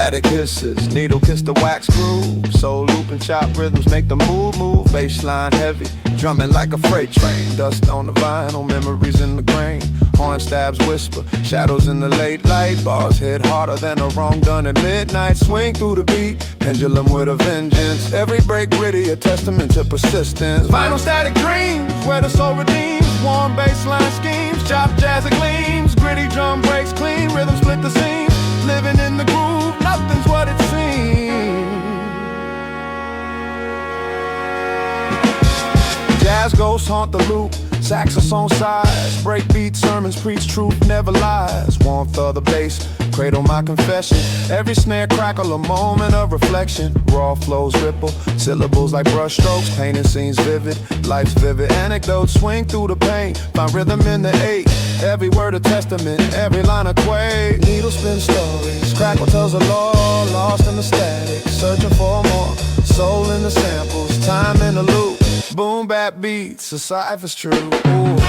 static hisses, needle kiss the wax groove. Soul loop and chop rhythms make the move. Bassline heavy, drumming like a freight train. Dust on the vinyl, memories in the grain. Horn stabs whisper, shadows in the late light. Bars hit harder than a wrong done at midnight. Swing through the beat, pendulum with a vengeance. Every break gritty, a testament to persistence. Vinyl static dreams, where the soul redeems. Warm bassline schemes, chop jazz it gleams. Gritty drum breaks clean, rhythm split the seams. Living in the groove, nothing's what it seems. Jazz ghosts haunt the loop, saxophone sighs. Break beats, sermons preach truth never lies. Warmth of the bass, cradle my confession. Every snare crackle, a moment of reflection. Raw flows ripple, syllables like brush strokes. Painting scenes vivid, life's vivid anecdotes. Swing through the pain, find rhythm in the eight. Every word a testament, every line a quake. Needle spin stories, crackle tells a law. Lost in the static, searching for more. Soul in the samples, time in the loop. Boom bap beats, a cipher's true. Ooh.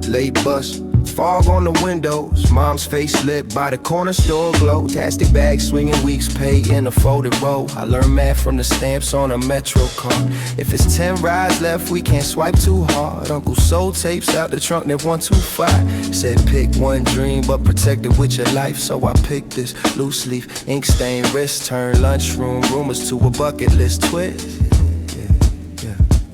Late bus, fog on the windows. Mom's face lit by the corner store glow. Plastic bag swinging, weeks pay in a folded roll. I learned math from the stamps on a Metro card. If it's 10 rides left, we can't swipe too hard. Uncle sold tapes out the trunk that 125. Said pick one dream, but protect it with your life. So I picked this loose leaf, ink stained wrist turn, lunchroom rumors to a bucket list twist.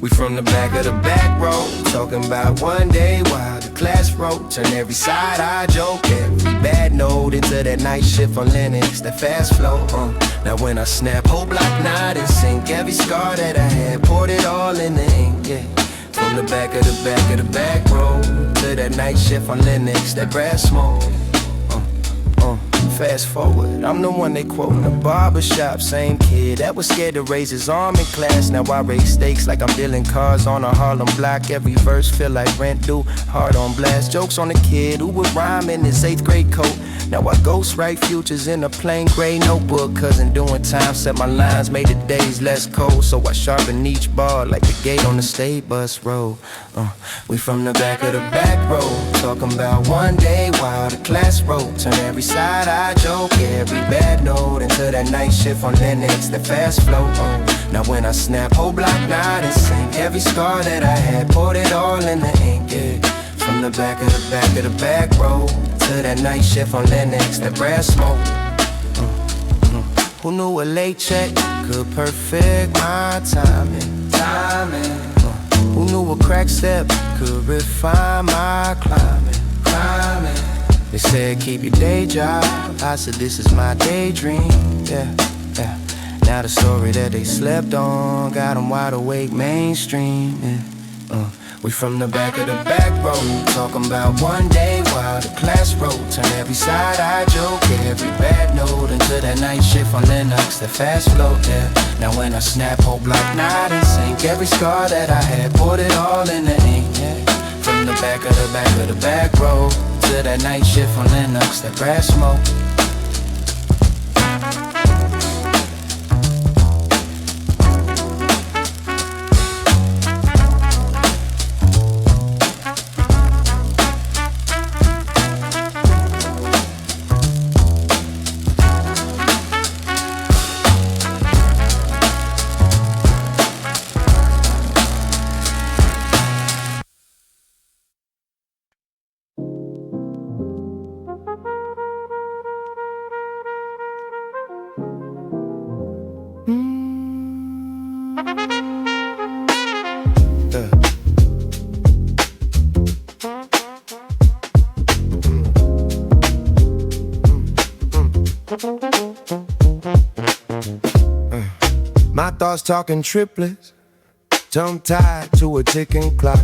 We from the back of the back row, talking about one day while the class wrote. Turn every side I joke, every bad note into that night shift on Linux, that fast flow. Now when I snap, whole block knot and sink. Every scar that I had, poured it all in the ink, yeah. From the back of the back of the back row to that night shift on Linux, that brass smoke. Fast forward, I'm the one they quote in the barbershop. Same kid that was scared to raise his arm in class. Now I raise stakes like I'm dealing cards on a Harlem block. Every verse feel like rent due, hard on blast. Jokes on the kid who would rhyme in his 8th grade coat. Now I ghostwrite futures in a plain gray notebook. Cause in doing time set my lines, made the days less cold. So I sharpen each bar like the gate on the state bus road. We from the back of the back road, talking about one day while the class wrote. Turn every side I joke, every bad note into that night shift on Linux, that fast flow. Now when I snap, whole block knot and sink. Every scar that I had, poured it all in the ink, yeah. From the back of the back of the back road to that night shift on Linux, that brass smoke. Who knew a late check could perfect my timing? Who knew a crack step could refine my climbing? They said keep your day job, I said this is my daydream, yeah. Now the story that they slept on got them wide awake mainstream, yeah. We from the back of the back road, talking about one day while the class wrote. Turn every side I joke, every bad note into that night shift on Linux, that fast flow, yeah. Now when I snap, whole block knot and sink. Every scar that I had, poured it all in the ink, yeah. From the back of the back of the back road to that night shift on Linux, that brass smoke. My thoughts talking triplets, tongue tied to a ticking clock.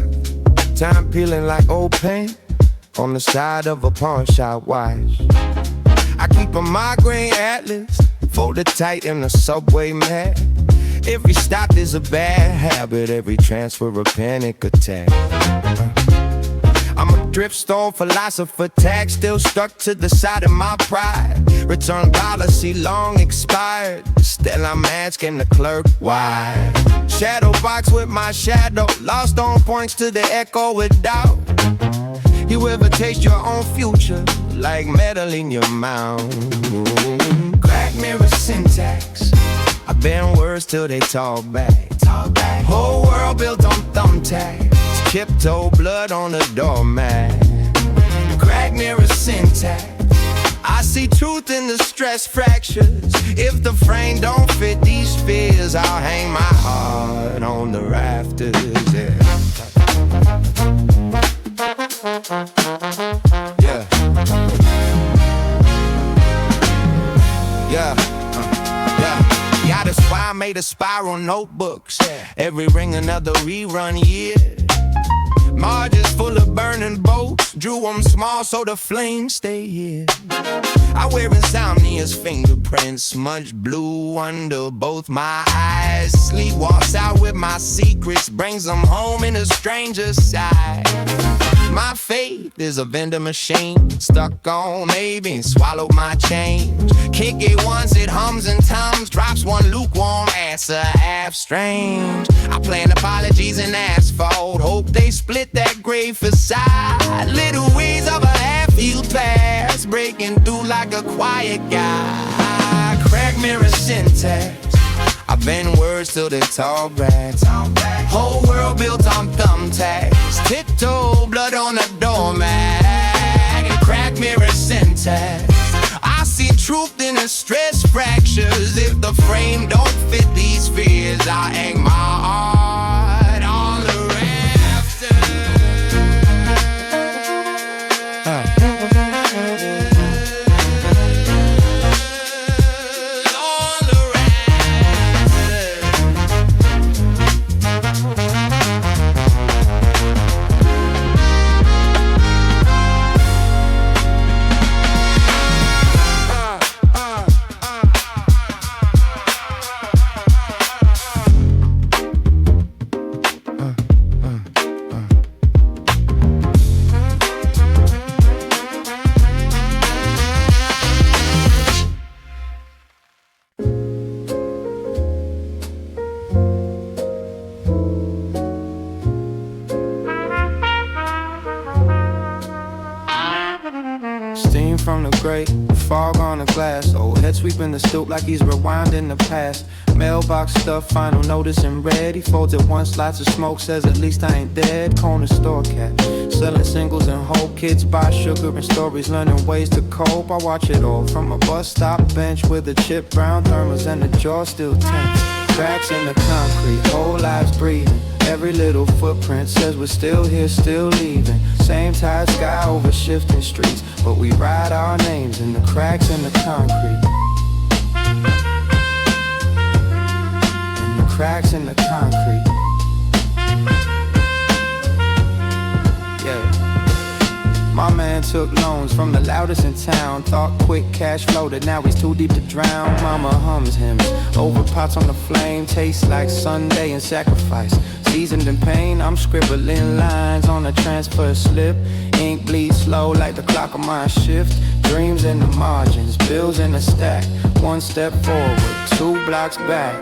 Time peeling like old paint on the side of a pawn shop watch. I keep a migraine atlas folded tight in a subway mat. Every stop is a bad habit, every transfer a panic attack. I'm a thrift store philosopher, tag still stuck to the side of my pride. Return policy long expired, still I'm asking the clerk why. Shadow box with my shadow, lost on points to the echo with doubt. You ever taste your own future, like metal in your mouth? Crack mirror syntax, I bend words till they talk back. Whole world built on thumbtacks, tiptoe blood on the doormat. Crack mirror syntax, I see truth in the stress fractures. If the frame don't fit these fears, I'll hang my heart on the rafters, yeah. Yeah. Yeah. Yeah, that's why I made a spiral notebooks. Every ring another rerun year. Margins full of burning bolts, drew them small so the flames stay here. I wear insomnia's fingerprints, smudged blue under both my eyes. Sleep walks out with my secrets, brings them home in a stranger's side. My faith is a vending machine, stuck on maybe, swallowed my change. Kick it once, it hums and tums, drops one lukewarm answer, half strange. I plan apologies in asphalt, hope they split that gray facade. Little ways of a half-healed past, breaking through like a quiet guy. Crack mirror syntax, I bend words till they talk back. Whole world built on thumbtacks, tiptoe blood on the doormat. Crack mirror syntax, I see truth in the stress fractures. If the frame don't fit these fears, I hang my heart on the rafters. Steam from the grate, fog on the glass. Old head sweeping the stoop like he's rewinding the past. Mailbox stuff, final notice in red. He folds it once, lots of smoke, says at least I ain't dead. Corner store cat, selling singles and hope. Kids buy sugar and stories, learning ways to cope. I watch it all from a bus stop bench with a chip brown thermos and the jaw still tense. Cracks in the concrete, whole lives breathing. Every little footprint says we're still here, still leaving. Same tide sky over shifting streets, but we write our names in the cracks in the concrete. In the cracks in the concrete. Yeah. My man took loans from the loudest in town. Thought quick cash floated, now he's too deep to drown. Mama hums him over pots on the flame. Tastes like Sunday and sacrifice. Seasoned in pain, I'm scribbling lines on a transfer slip. Ink bleeds slow like the clock on my shift. Dreams in the margins, bills in the stack. One step forward, 2 blocks back.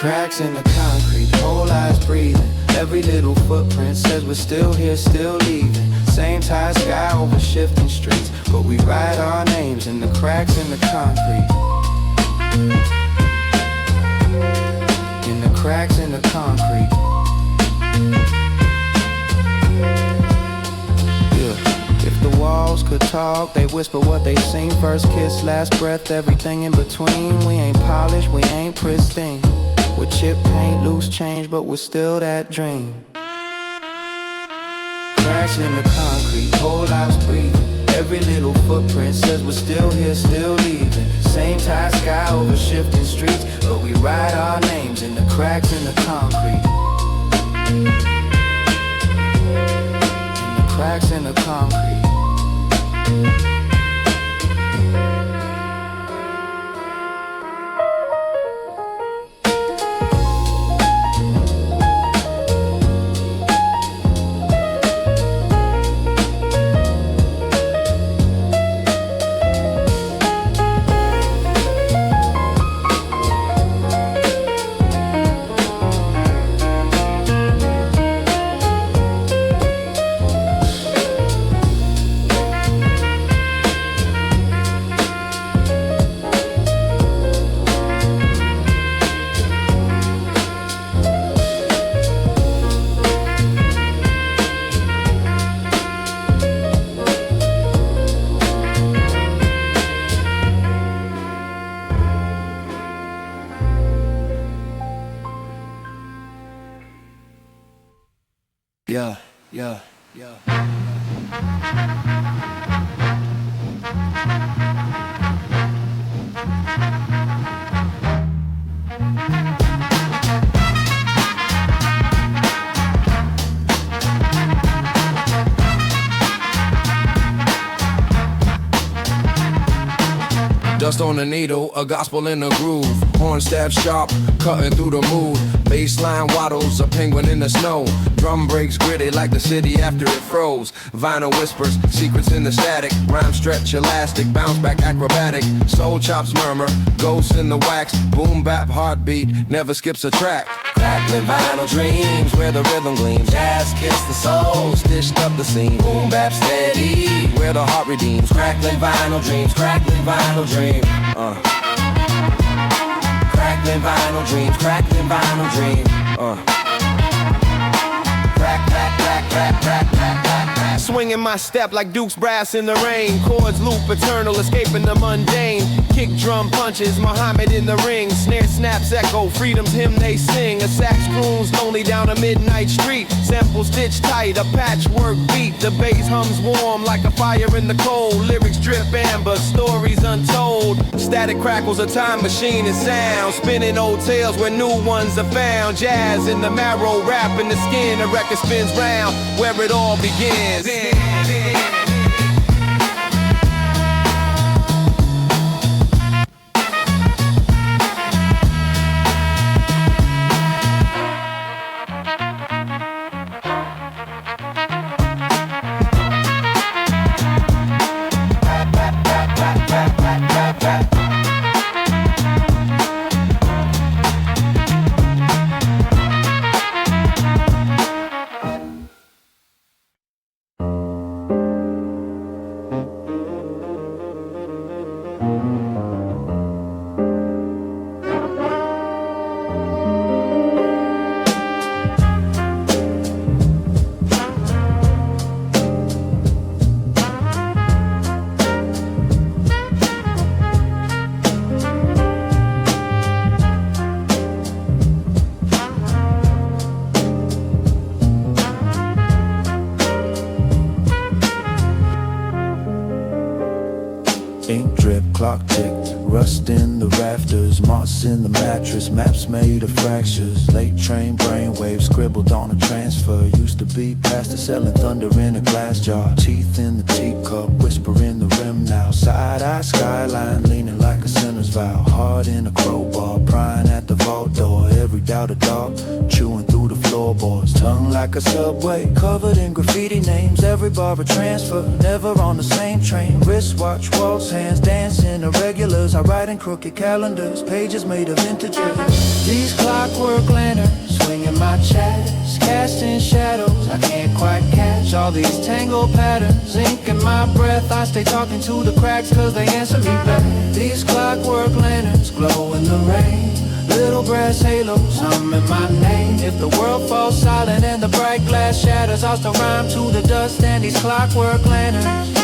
Cracks in the concrete, whole eyes breathing. Every little footprint says we're still here, still leaving. Same tide sky over shifting streets, but we write our names in the cracks in the concrete. In the cracks in the concrete. Yeah. If the walls could talk, they whisper what they seen. First kiss, last breath, everything in between. We ain't polished, we ain't pristine. With chip paint, loose change, but we're still that dream. Cracks in the concrete, whole lives breathing. Every little footprint says we're still here, still leaving. Same tight sky over shifting streets, but we write our names in the cracks in the concrete. In the cracks in the concrete. Yeah, yeah, yeah. Dust on the needle, a gospel in the groove. Horn stab sharp, cutting through the mood. Baseline waddles, a penguin in the snow. Drum breaks gritty like the city after it froze. Vinyl whispers, secrets in the static. Rhyme stretch elastic, bounce back acrobatic. Soul chops murmur, ghosts in the wax. Boom bap heartbeat, never skips a track. Crackling vinyl dreams, where the rhythm gleams. Jazz kiss the soul, stitched up the scene. Boom bap steady, where the heart redeems. Crackling vinyl dreams, crackling vinyl dreams. Crackling vinyl dreams, crackling vinyl dream. Crack, crack, crack, crack, crack, crack, crack, crack. Swinging my step like Duke's brass in the rain. Chords loop eternal, escaping the mundane. Kick drum punches, Muhammad in the ring. Snare snaps echo, freedom's hymn they sing. A sax croons lonely down a midnight street. Sample stitched tight, a patchwork beat. The bass hums warm like a fire in the cold. Lyrics drip amber, stories untold. Static crackles, a time machine and sound. Spinning old tales where new ones are found. Jazz in the marrow, rap in the skin. A record spins round where it all begins. Ink drip, clock tick, rust in the rafters, moss in the mattress, maps made of fractures. Late train brainwaves scribbled on a transfer. Used to be past the selling thunder in a glass jar. Teeth in the teacup, whisper in the rim now. Side-eye skyline, leaning like a sinner's vow. Heart in a crowbar, prying at the vault door. Every doubt a dog, chewing through the floorboards. Tongue like a subway, covered in graffiti names. Every bar a transfer, never on the same train. Wristwatch, waltz, hands dancing irregulars. I write in crooked calendars, pages made of integers. These clockwork lanterns, swinging my chest, casting shadows I can't quite catch. All these tangled patterns, ink in my breath. I stay talking to the cracks cause they answer me back. These clockwork lanterns glow in the rain. Little brass halos humming my name. If the world falls silent and the bright glass shatters, I'll still rhyme to the dust and these clockwork lanterns.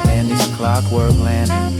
And these clockwork lanterns.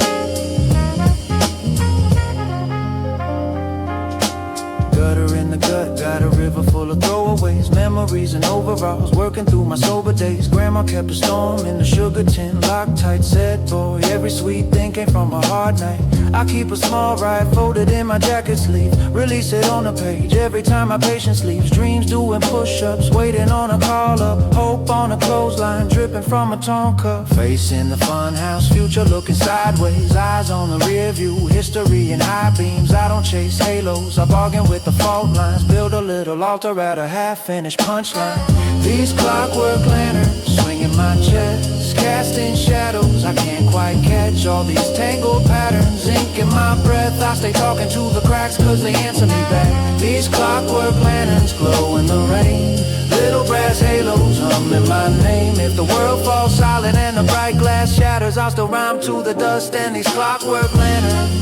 Gutter in the gut, got a river full of throwaways. memories and overalls, working through my sober days. Grandma kept a storm in the sugar tin, locked tight, said, boy, every sweet thing came from a hard night. I keep a small ride folded in my jacket sleeve, release it on the page every time my patience leaves. Dreams doing push-ups, waiting on a call-up, hope on a clothesline, dripping from a tall cup. Facing the fun house, future looking sideways, eyes on the rear view, history in high beams. I don't chase halos, I bargain with the fault lines, build a little altar at a half-finished punchline. These clockwork lanterns swinging my chest, casting shadows I can't quite catch. All these tangled patterns, ink in my breath. I stay talking to the cracks cause they answer me back. These clockwork lanterns glow in the rain, little brass halos humming my name. If the world falls silent and the bright glass shatters, I'll still rhyme to the dust and these clockwork lanterns.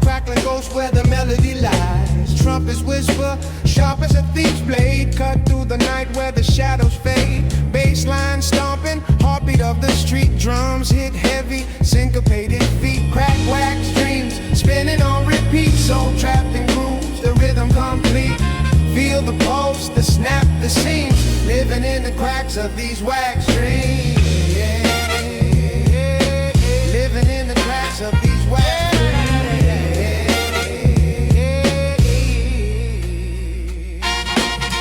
Crackling ghost where the melody lies. Trumpets whisper, sharp as a thief's blade. Cut through the night where the shadows fade. Bassline stomping, heartbeat of the street. Drums hit heavy, syncopated feet. Crack wax dreams, spinning on repeat. Soul trapped in grooves, the rhythm complete. Feel the pulse, the snap, the seams. Living in the cracks of these wax dreams. Living in the cracks of these wax dreams.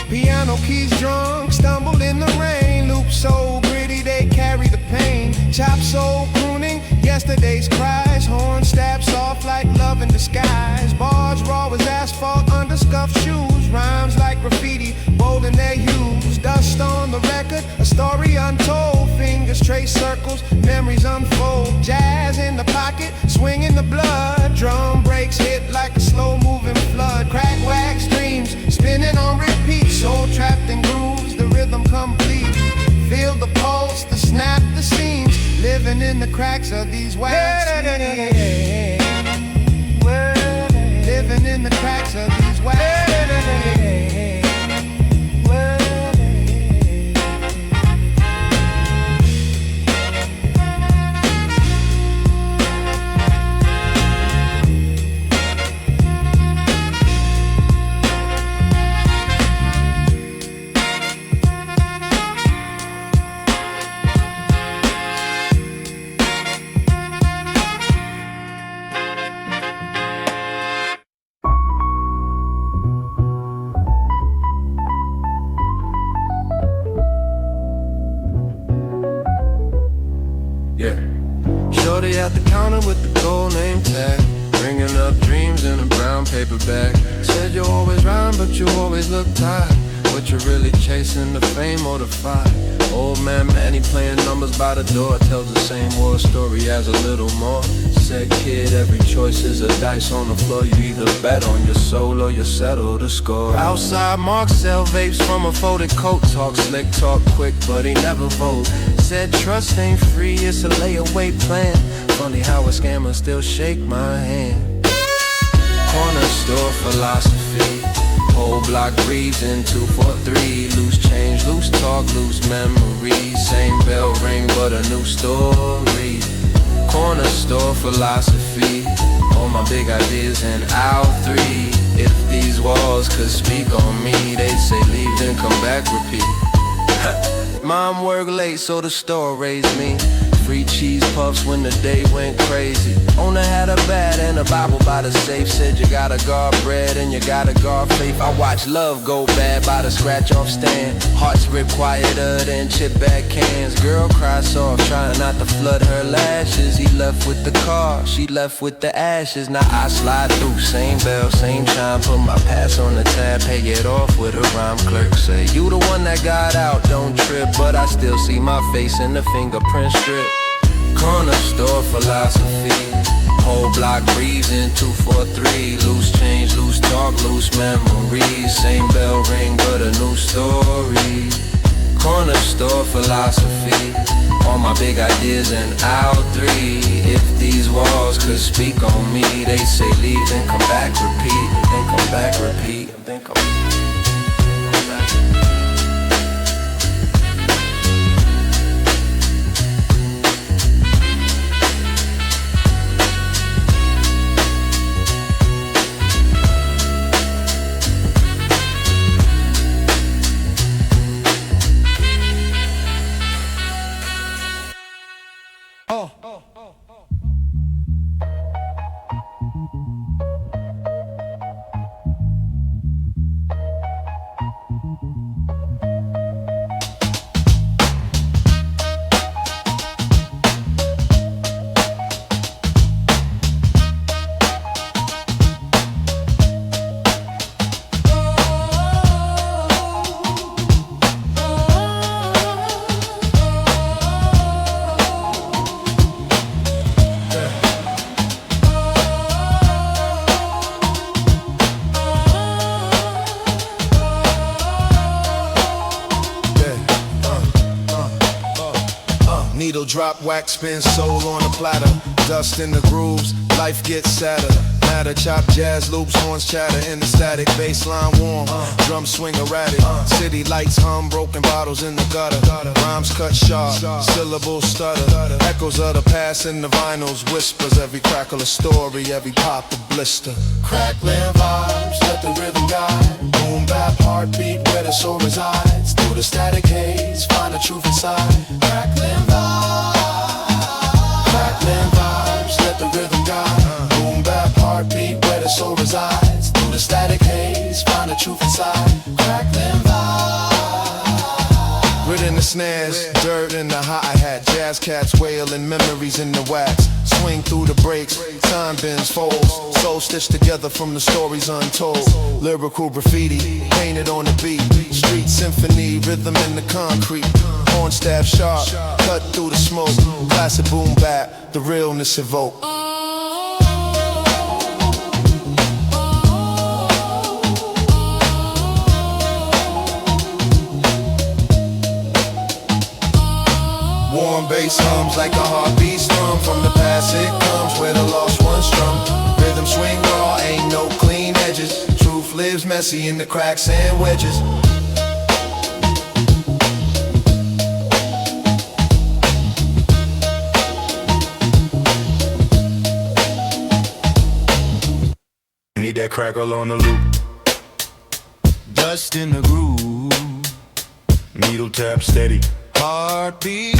Piano keys drunk, stumbled in the rain. Loops so gritty they carry the pain. Chop soul crooning, yesterday's cries. Horn stab soft like love in disguise. Bars raw as asphalt under scuffed shoes. Rhymes like graffiti, bold in their hues. Dust on the record, a story untold. Fingers trace circles, memories unfold. Jazz in the pocket, swinging the blood. Drum breaks hit like a slow moving flood. Crack wax dreams, spinning on repeat. Soul trapped in grooves, the rhythm complete. Feel the pulse, the snap, the seams. Living in the cracks of these wax dreams. Living in the cracks of these wax dreams. Shorty at the counter with the gold name tag, bringing up dreams in a brown paper bag. Said you always rhyme, but you always look tired. What you really chasing, the fame or the fight? Old man Manny playing numbers by the door, tells the same war story as a little more. Said kid, every choice is a dice on the floor. You either bet on your soul or you settle the score. Outside Mark sell vapes from a folded coat. Talk slick, talk quick, but he never vote. Said trust ain't free, it's a layaway plan. Funny how a scammer still shake my hand. Corner store philosophy, whole block breathes in 243. Loose change, loose talk, loose memories. Same bell ring but a new story. Corner store philosophy, all my big ideas in aisle 3. If these walls could speak on me, they'd say leave then come back, repeat. Mom worked late, so the store raised me. Free cheese puffs when the day went crazy. Owner had a bat and a Bible by the safe. Said you gotta guard bread and you gotta guard faith. I watched love go bad by the scratch off stand. Hearts rip quieter than chip bag cans. Girl cried soft, trying not to flood her lashes. He left with the car, she left with the ashes. Now I slide through, same bell, same chime. Put my pass on the tab, pay it off with a rhyme. Clerk say, you the one that got out, don't trip. But I still see my face in the fingerprint strip. Corner store philosophy. Whole block breezing 243. Loose change, loose talk, loose memories. Same bell ring but a new story. Corner store philosophy. All my big ideas and out 3. If these walls could speak on me, they say leave then come back, repeat. Then come back, repeat. Then come back. Needle drop, wax spin, soul on a platter. Dust in the grooves, life gets sadder. Matter, chop jazz loops, horns chatter in the static. Bassline warm, drums swing erratic. City lights hum, broken bottles in the gutter. Rhymes cut sharp, syllables stutter. Echoes of the past in the vinyls, whispers. Every crackle a story, every pop a blister. Crackling vibes, let the rhythm guide. Boom bap, heartbeat, where the soul resides. Through the static haze, find the truth inside. Crackling vibes, let the rhythm guide. Boom bap, heartbeat, where the soul resides. Through the static haze, find the truth inside. Crackling vibes. Written the snares, dirt in the hi-hat. Jazz cats wailing, memories in the wax. Swing through the breaks, time bends, folds. Soul stitched together from the stories untold. Lyrical graffiti, painted on the beat. Street symphony, rhythm in the concrete. Horn staff sharp, cut through the smoke. Classic boom bap, the realness evoked. Warm bass hums like a heartbeat strum. From the past it comes where the lost ones strum. Rhythm swing raw, ain't no clean edges. Truth lives messy in the cracks and wedges. Need that crackle on the loop. Dust in the groove. Needle tap steady. Heartbeat.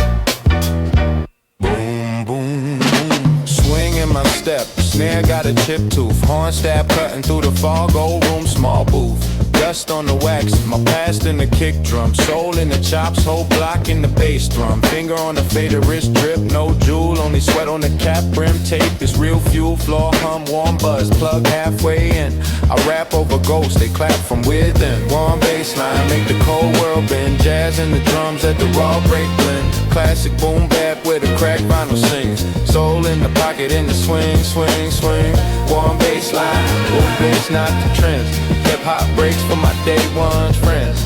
Boom, boom, boom. Swing in my step. Snare got a chip tooth. Horn stab cutting through the fog. Old room, small booth. Dust on the wax, my past in the kick drum. Soul in the chops, whole block in the bass drum. Finger on the faded wrist drip, no jewel. Only sweat on the cap, brim tape. This real fuel, floor hum, warm buzz. Plug halfway in, I rap over ghosts, they clap from within. Warm bass line, make the cold world bend. Jazz in the drums at the raw break blend. Classic boom bap where the crack vinyl sings. Soul in the pocket in the swing, swing, swing. Warm bass line, boom bass not the trends. Hip-hop breaks for my day one friends.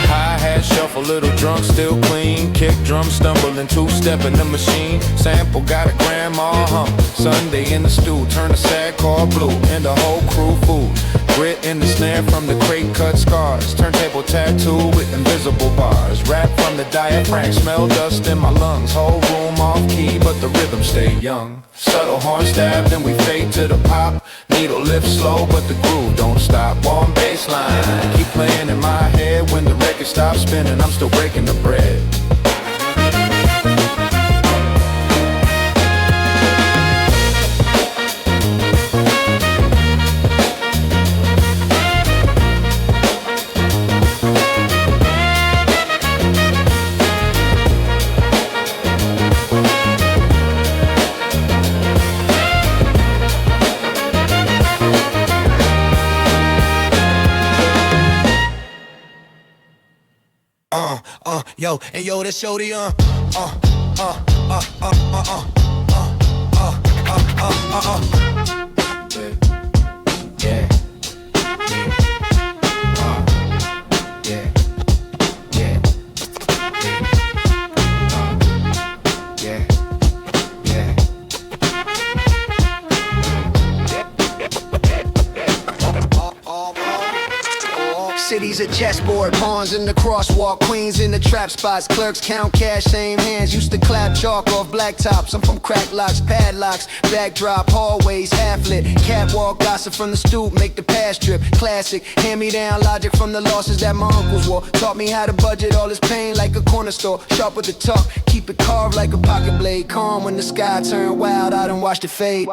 Hi-hat shuffle, little drunk, still clean. Kick drum stumbling, two-step in the machine. Sample got a grandma hump. Sunday in the stew, turn a sad car blue. And the whole crew food. Grit in the snare from the crate cut scars. Turntable tattoo with invisible bars. Rap from the diaphragm, smell dust in my lungs. Whole room off key, but the rhythm stay young. Subtle horn stab, then we fade to the pop. Needle lift slow, but the groove don't stop. Warm bass line, keep playing in my head. When the record stops spinning, I'm still breaking the bread. Yo, and yo, this shorty, City's a chessboard, pawns in the crosswalk, queens in the trap spots, clerks count cash, same hands, used to clap chalk off blacktops. I'm from crack locks, padlocks, backdrop, hallways, half lit, catwalk, gossip from the stoop, make the past trip, classic, hand-me-down logic from the losses that my uncles wore, taught me how to budget all this pain like a corner store, sharp with the talk, keep it carved like a pocket blade, calm when the sky turn wild, I done watched it fade.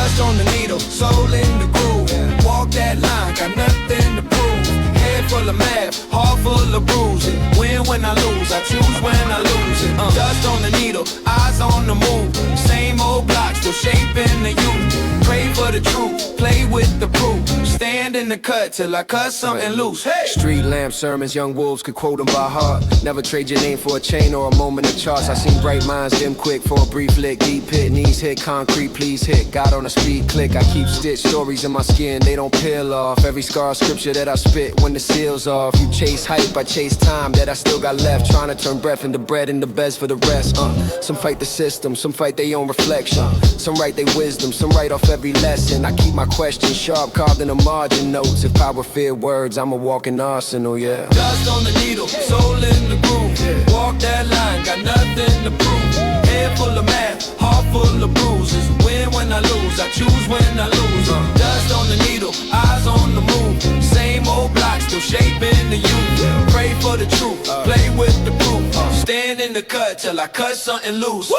dust on the needle, soul in the groove. Walk that line, got nothing to prove. Head full of math, heart full of bruising. Win when I lose, I choose when I lose it. Dust on the needle, eyes on the move. Same old block, still shaping the youth. Pray for the truth, play with the proof. Stand in the cut till I cut something loose. Hey! Street lamp sermons, young wolves could quote them by heart. Never trade your name for a chain or a moment of charts. I seen bright minds dim quick for a brief lick. Deep pit, knees hit concrete, please hit. Got on a speed click, I keep stitched stories in my skin, they don't peel off. Every scar scripture that I spit when the seal's off. You chase hype, I chase time that I still got left. Trying to turn breath into bread in the beds for the rest. Some fight the system, some fight their own reflection. Some write their wisdom, some write off every lesson. I keep my questions sharp, carved in the margin notes. If power feared words, I'm a walking arsenal, yeah. Dust on the needle, soul in the groove. Walk that line, got nothing to prove. Head full of math, heart full of bruises. Win when I lose, I choose when I lose. Dust on the needle, eyes on the move. Same old block, still shaping the youth. Pray for the truth, play with the proof. Stand in the cut till I cut something loose.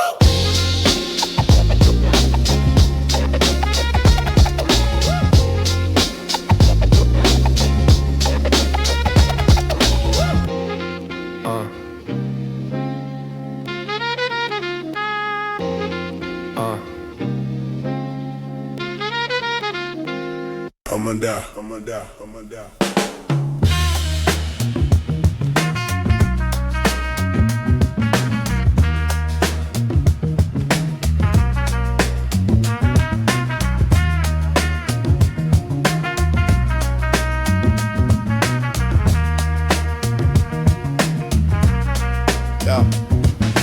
I'ma die, I'ma die, I'ma die.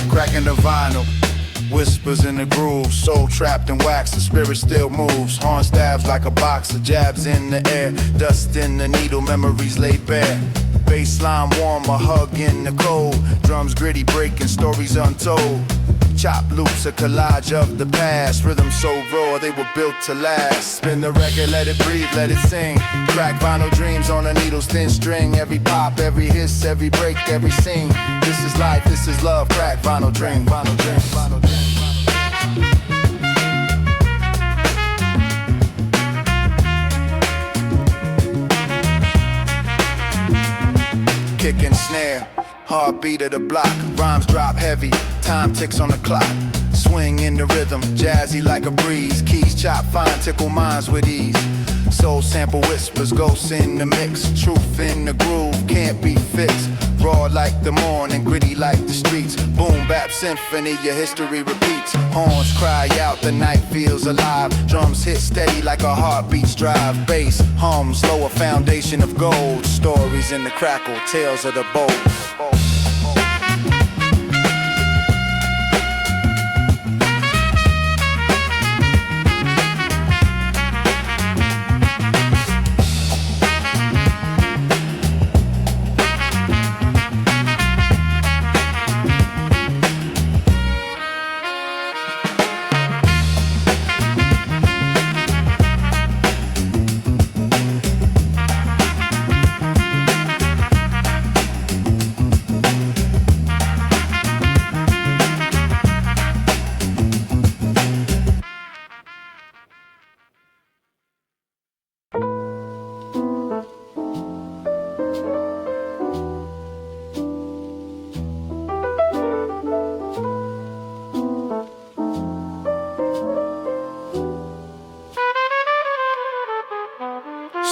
Cracking the vinyl, whispers in the groove, soul trapped in wax, the spirit still moves. Horn stabs like a box of jabs in the air, dust in the needle, memories laid bare. Bassline warm, a hug in the cold, drums gritty breaking, stories untold. Chop loops, a collage of the past, rhythm so raw, they were built to last. Spin the record, let it breathe, let it sing. Crack vinyl dreams on a needle's thin string. Every pop, every hiss, every break, every scene. This is life, this is love, crack vinyl dream, vinyl dream, vinyl dream. Kick and snare, heartbeat of the block. Rhymes drop heavy, time ticks on the clock. Swing in the rhythm, jazzy like a breeze. Keys chop fine, tickle minds with ease. Soul sample whispers, ghosts in the mix. Truth in the groove, can't be fixed. Raw like the morning, gritty like the streets. Boom bap symphony, your history repeats. Horns cry out, the night feels alive. Drums hit steady like a heartbeat's drive. Bass hums, lower foundation of gold. Stories in the crackle, tales of the bold.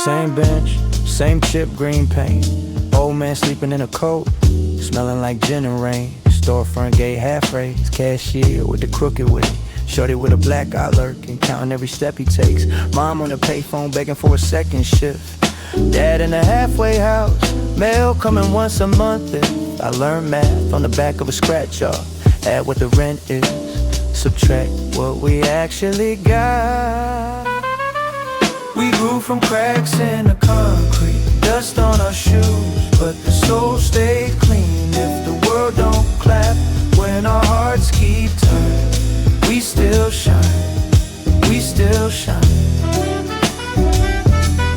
Same bench, same chip, green paint. Old man sleeping in a coat, smelling like gin and rain. Storefront gate half raised, cashier with the crooked way. Shorty with a black eye lurking, counting every step he takes. Mom on the payphone begging for a second shift. Dad in a halfway house, mail coming once a month. If I learned math on the back of a scratch off, add what the rent is, subtract what we actually got. We grew from cracks in the concrete, dust on our shoes, but the soul stayed clean. If the world don't clap when our hearts keep turning, we still shine, we still shine.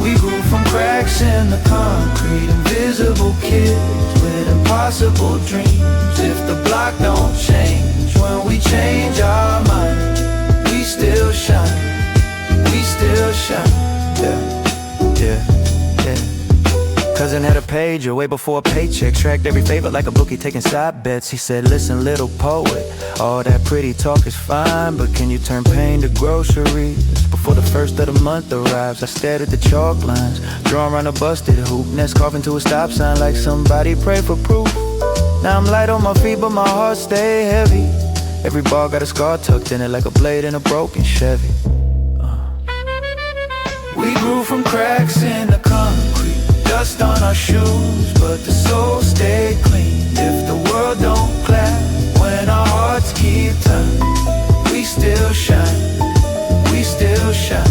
We grew from cracks in the concrete, invisible kids with impossible dreams. If the block don't change when we change our mind, we still shine, we still shine. Yeah, yeah, yeah. Cousin had a pager way before a paycheck, tracked every favor like a bookie taking side bets. He said, listen little poet, all that pretty talk is fine, but can you turn pain to groceries? Before the first of the month arrives, I stared at the chalk lines, drawn around a busted hoop, next carving to a stop sign like somebody prayed for proof. Now I'm light on my feet but my heart stay heavy. Every bar got a scar tucked in it like a blade in a broken Chevy. We grew from cracks in the concrete, dust on our shoes, but the soul stayed clean. If the world don't clap when our hearts keep turning, we still shine, we still shine.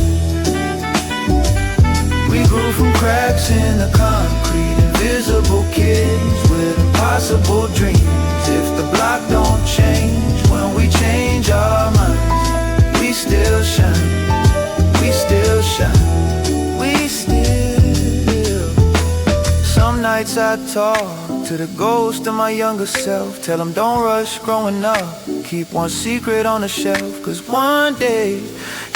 We grew from cracks in the concrete, invisible kids with impossible dreams. If the block don't change when we change our minds, we still shine, we still shine, we still. Some nights I talk to the ghost of my younger self, tell him don't rush growing up, keep one secret on the shelf, cause one day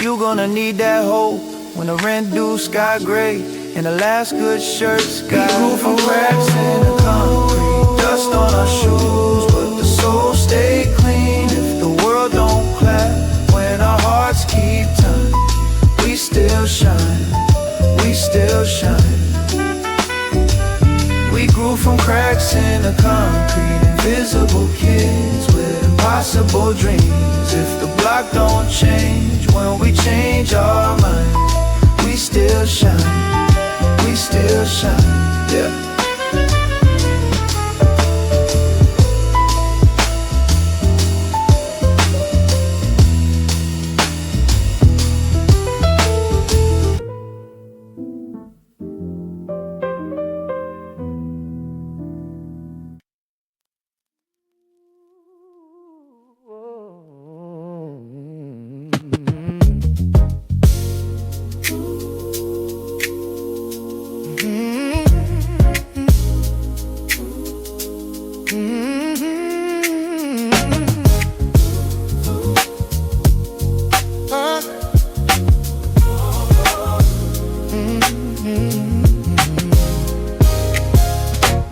you gonna need that hope when the rent due sky gray and the last good shirts got. We grew from cracks in the concrete, dust on our shoes, but the soul stay clean. If the world don't clap when our hearts keep turning, we still shine, we still shine. We grew from cracks in the concrete, invisible kids with impossible dreams. If the block don't change when we change our minds, we still shine, we still shine, yeah.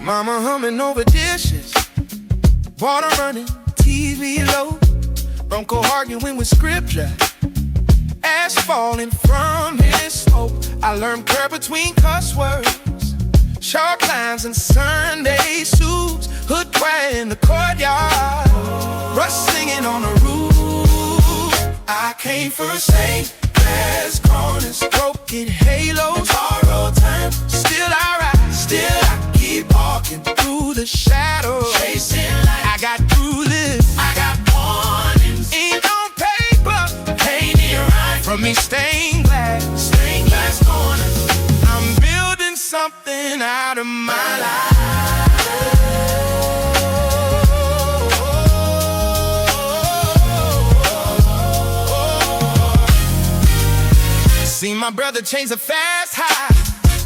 Mama humming over dishes, water running, TV low, Bronco arguing with scripture, ash falling from his smoke. I learned curve between cuss words, sharp lines and Sunday suits, hood quiet in the courtyard, Rush singing on the roof. I came for St. Glass corners, broken halos, borrowed time. Still I ride, still I keep walking through the shadows, chasing light. I got through this, I got warnings. Ink on paper, painted right from me stained glass corners. I'm building something out of my life. Seen my brother change a fast high,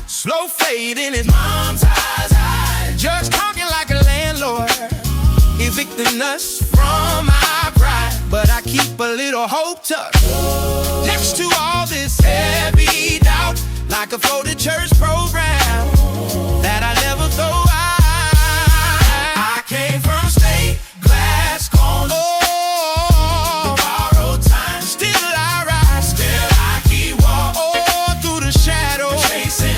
slow fade in his mom's eyes. Judge talking like a landlord, evicting us from our pride. But I keep a little hope tucked next to all this heavy doubt, like a floated church program that I never throw out. I came from stained glass corners, borrowed time. Still I rise, still I keep walking through the shadows, chasing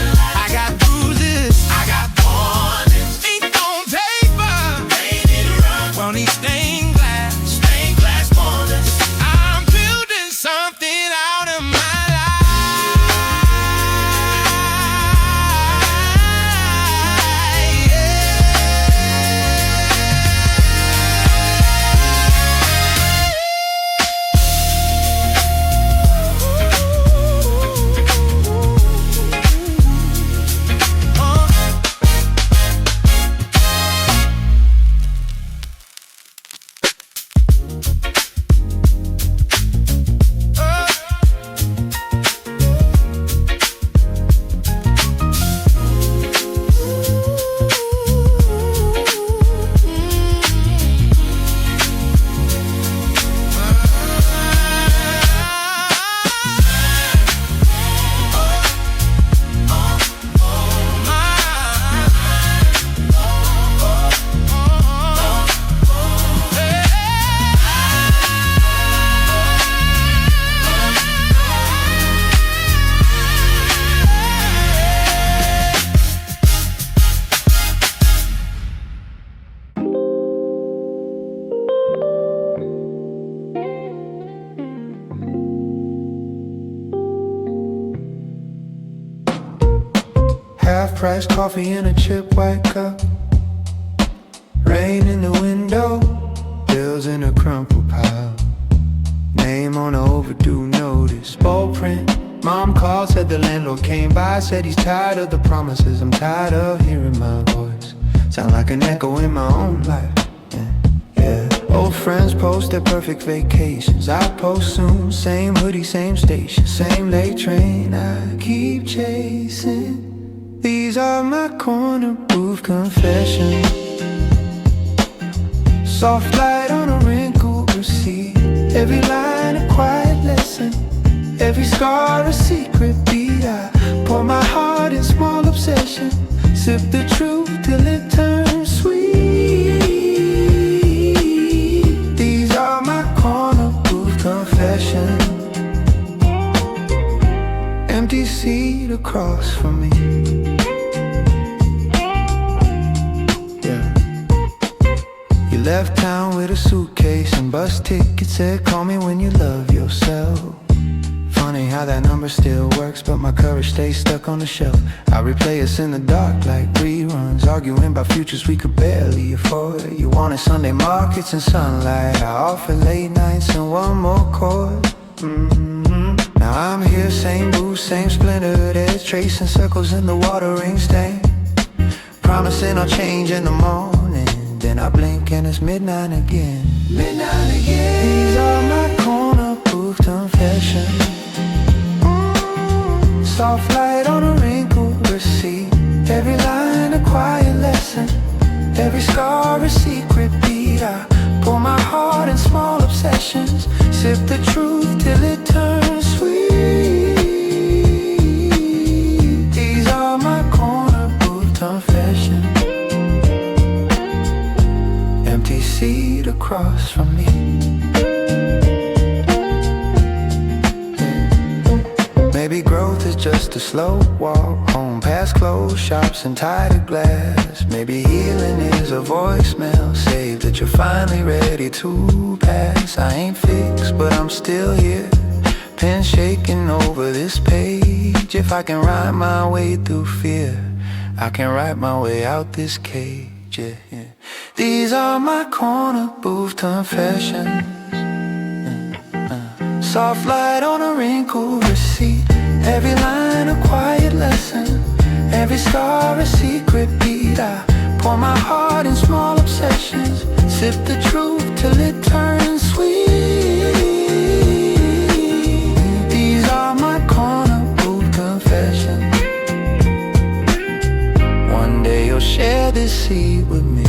half-price coffee in a chip white cup. Rain in the window, bills in a crumpled pile. Name on a overdue notice, bold print. Mom called, said the landlord came by. Said he's tired of the promises, I'm tired of hearing my voice. Sound like an echo in my own life, yeah. Old friends post their perfect vacations, I post soon. Same hoodie, same station, same late train I keep chasing. These are my corner booth confessions. Soft light on a wrinkled receipt. Every line a quiet lesson, every scar a secret beat. I pour my heart in small obsession, sip the truth till it turns sweet. These are my corner booth confessions. Empty seat across from me. Left town with a suitcase and bus ticket, said call me when you love yourself. Funny how that number still works, but my courage stays stuck on the shelf. I replay us in the dark like reruns, arguing about futures we could barely afford. You wanted Sunday markets and sunlight, I offer late nights and one more chord. Now I'm here, same booth, same splintered edge, tracing circles in the watering stain, promising I'll change in the morning. Then I blink and it's midnight again. Midnight again. These are my corner booth confessions. Soft light on a wrinkled receipt. Every line a quiet lesson, every scar a secret beat. I pour my heart in small obsessions, sip the truth till it turns sweet. These are my corner booth confessions. Empty seat across from me. Maybe growth is just a slow walk home, past closed shops and tied glass. Maybe healing is a voicemail saved that you're finally ready to pass. I ain't fixed, but I'm still here, pen shaking over this page. If I can write my way through fear, I can write my way out this cage. Yeah. These are my corner booth confessions. Soft light on a wrinkled receipt. Every line a quiet lesson, every scar a secret beat. I pour my heart in small obsessions, sip the truth till it turns sweet. These are my corner booth confessions. One day you'll share this seat with me.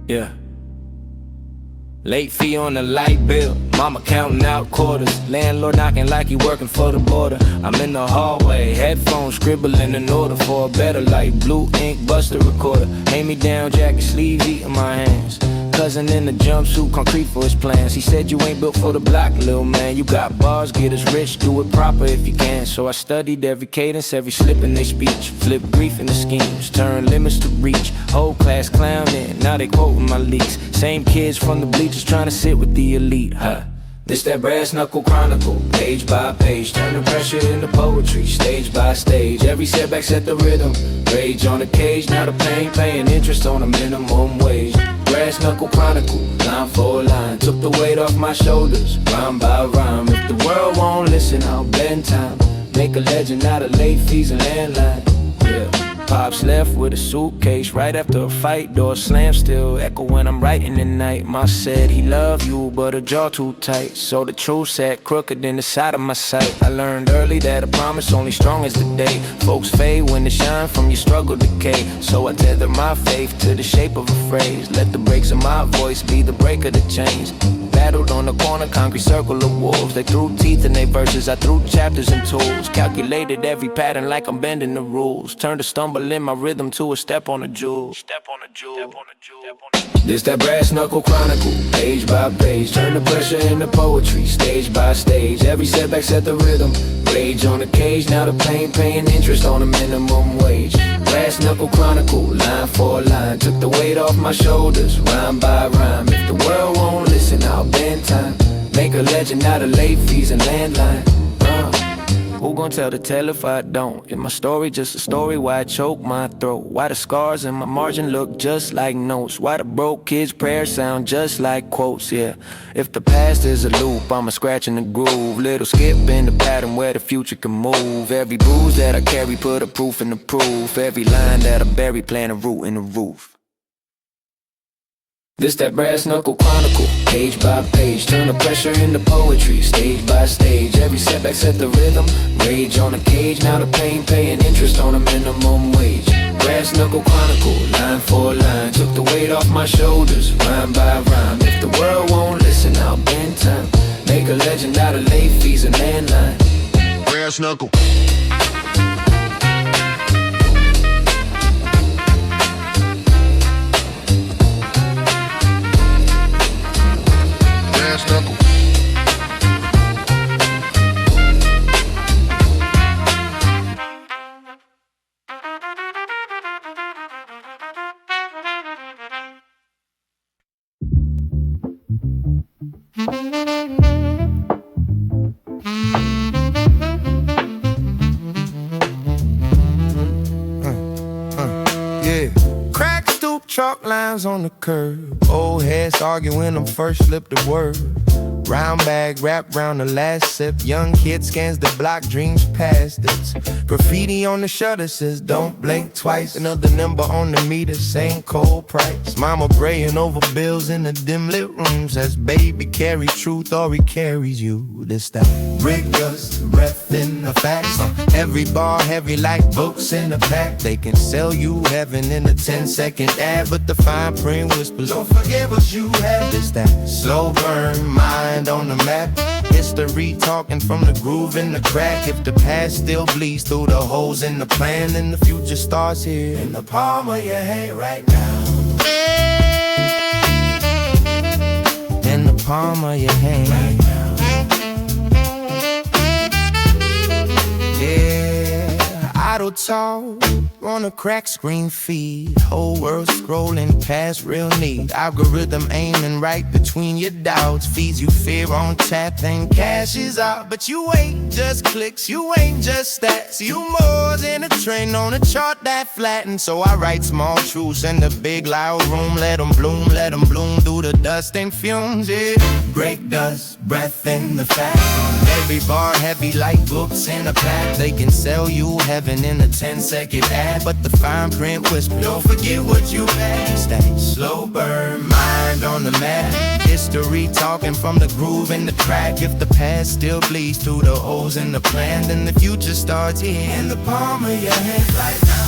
Yeah. Late fee on the light bill, mama counting out quarters, landlord knocking like he working for the border. I'm in the hallway, headphones scribbling an order for a better life. Blue ink buster recorder, hand-me-down jacket sleeves eating my hands. Cousin in the jumpsuit, concrete for his plans. He said you ain't built for the block, little man. You got bars, get us rich, do it proper if you can. So I studied every cadence, every slip in their speech. Flip grief into schemes, turn limits to reach. Whole class clowning, now they quoting my leaks. Same kids from the bleachers trying to sit with the elite, huh? This that brass knuckle chronicle, page by page. Turn the pressure into poetry, stage by stage. Every setback set the rhythm, rage on the cage. Now the pain paying interest on a minimum wage. Brass knuckle chronicle, line for line. Took the weight off my shoulders, rhyme by rhyme. If the world won't listen, I'll bend time. Make a legend out of late fees and landline. Yeah. Pops left with a suitcase right after a fight. Door slam still echo when I'm writing at night. Ma said he loved you, but her jaw too tight. So the truth sat crooked in the side of my sight. I learned early that a promise only strong as the day. Folks fade when they shine from your struggle decay. So I tether my faith to the shape of a phrase. Let the breaks of my voice be the break of the chains. Battled on the corner, concrete circle of wolves. They threw teeth in their verses, I threw chapters and tools. Calculated every pattern like I'm bending the rules. Turned a stumble in my rhythm to a step on a jewel. Step on a jewel, step on a jewel. This that brass knuckle chronicle, page by page. Turn the pressure into poetry, stage by stage. Every setback set the rhythm. Rage on the cage, now the pain paying interest on a minimum wage. Brass knuckle chronicle, line for line. Took the weight off my shoulders, rhyme by rhyme. If the world won't listen, I'll bend time. Make a legend out of late fees and landline. Who gon' tell the tale if I don't? Is my story just a story? Why I choke my throat? Why the scars in my margin look just like notes? Why the broke kids' prayers sound just like quotes? Yeah, if the past is a loop, I'm a scratch in the groove. Little skip in the pattern where the future can move. Every bruise that I carry put a proof in the proof. Every line that I bury plant a root in the roof. This that brass knuckle chronicle, page by page. Turn the pressure into poetry, stage by stage. Every setback set the rhythm. Rage on a cage, now the pain paying interest on a minimum wage. Brass knuckle chronicle, line for line. Took the weight off my shoulders, rhyme by rhyme. If the world won't listen, I'll bend time. Make a legend out of late fees and landline. Brass knuckle. Brass knuckle. Yeah. Crack, stoop, chalk lines on the curb. Old heads argue when I'm first slipped a word. Round bag wrapped round the last sip. Young kid scans the block, dreams past it. Graffiti on the shutter says don't blink twice. Another number on the meter, same cold price. Mama praying over bills in the dim lit room. Says baby carry truth or he carries you. This that brick dust, breath in the facts. Every bar heavy like books in the pack. They can sell you heaven in a 10-second ad, but the fine print whispers don't forget what you had. This that slow burn mind on the map. History talking from the groove in the crack. If the past still bleeds through the holes in the plan, then the future starts here in the palm of your hand right now. In the palm of your hand right now. Yeah, idle talk on a crack screen feed. Whole world scrolling past real need. Algorithm aiming right between your doubts. Feeds you fear on tap and cash is out. But you ain't just clicks, you ain't just stats. You more than a train on a chart that flattens. So I write small truths in the big loud room. Let them bloom through the dust and fumes. Yeah, break dust, breath in the fact. Every bar heavy like books in a pack. They can sell you heaven in a 10-second ad, but the fine print whisper don't forget what you had. That slow burn mind on the map. History talking from the groove in the crack. If the past still bleeds through the holes in the plan, then the future starts here in the palm of your hand right now.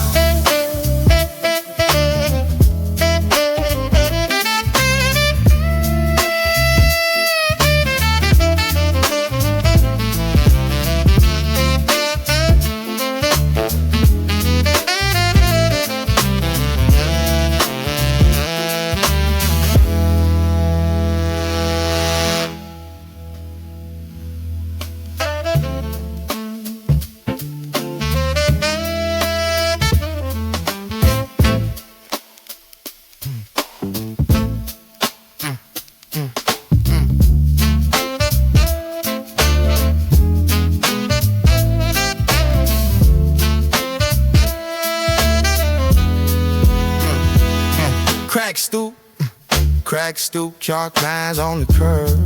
Crack stoop, chalk lines on the curb.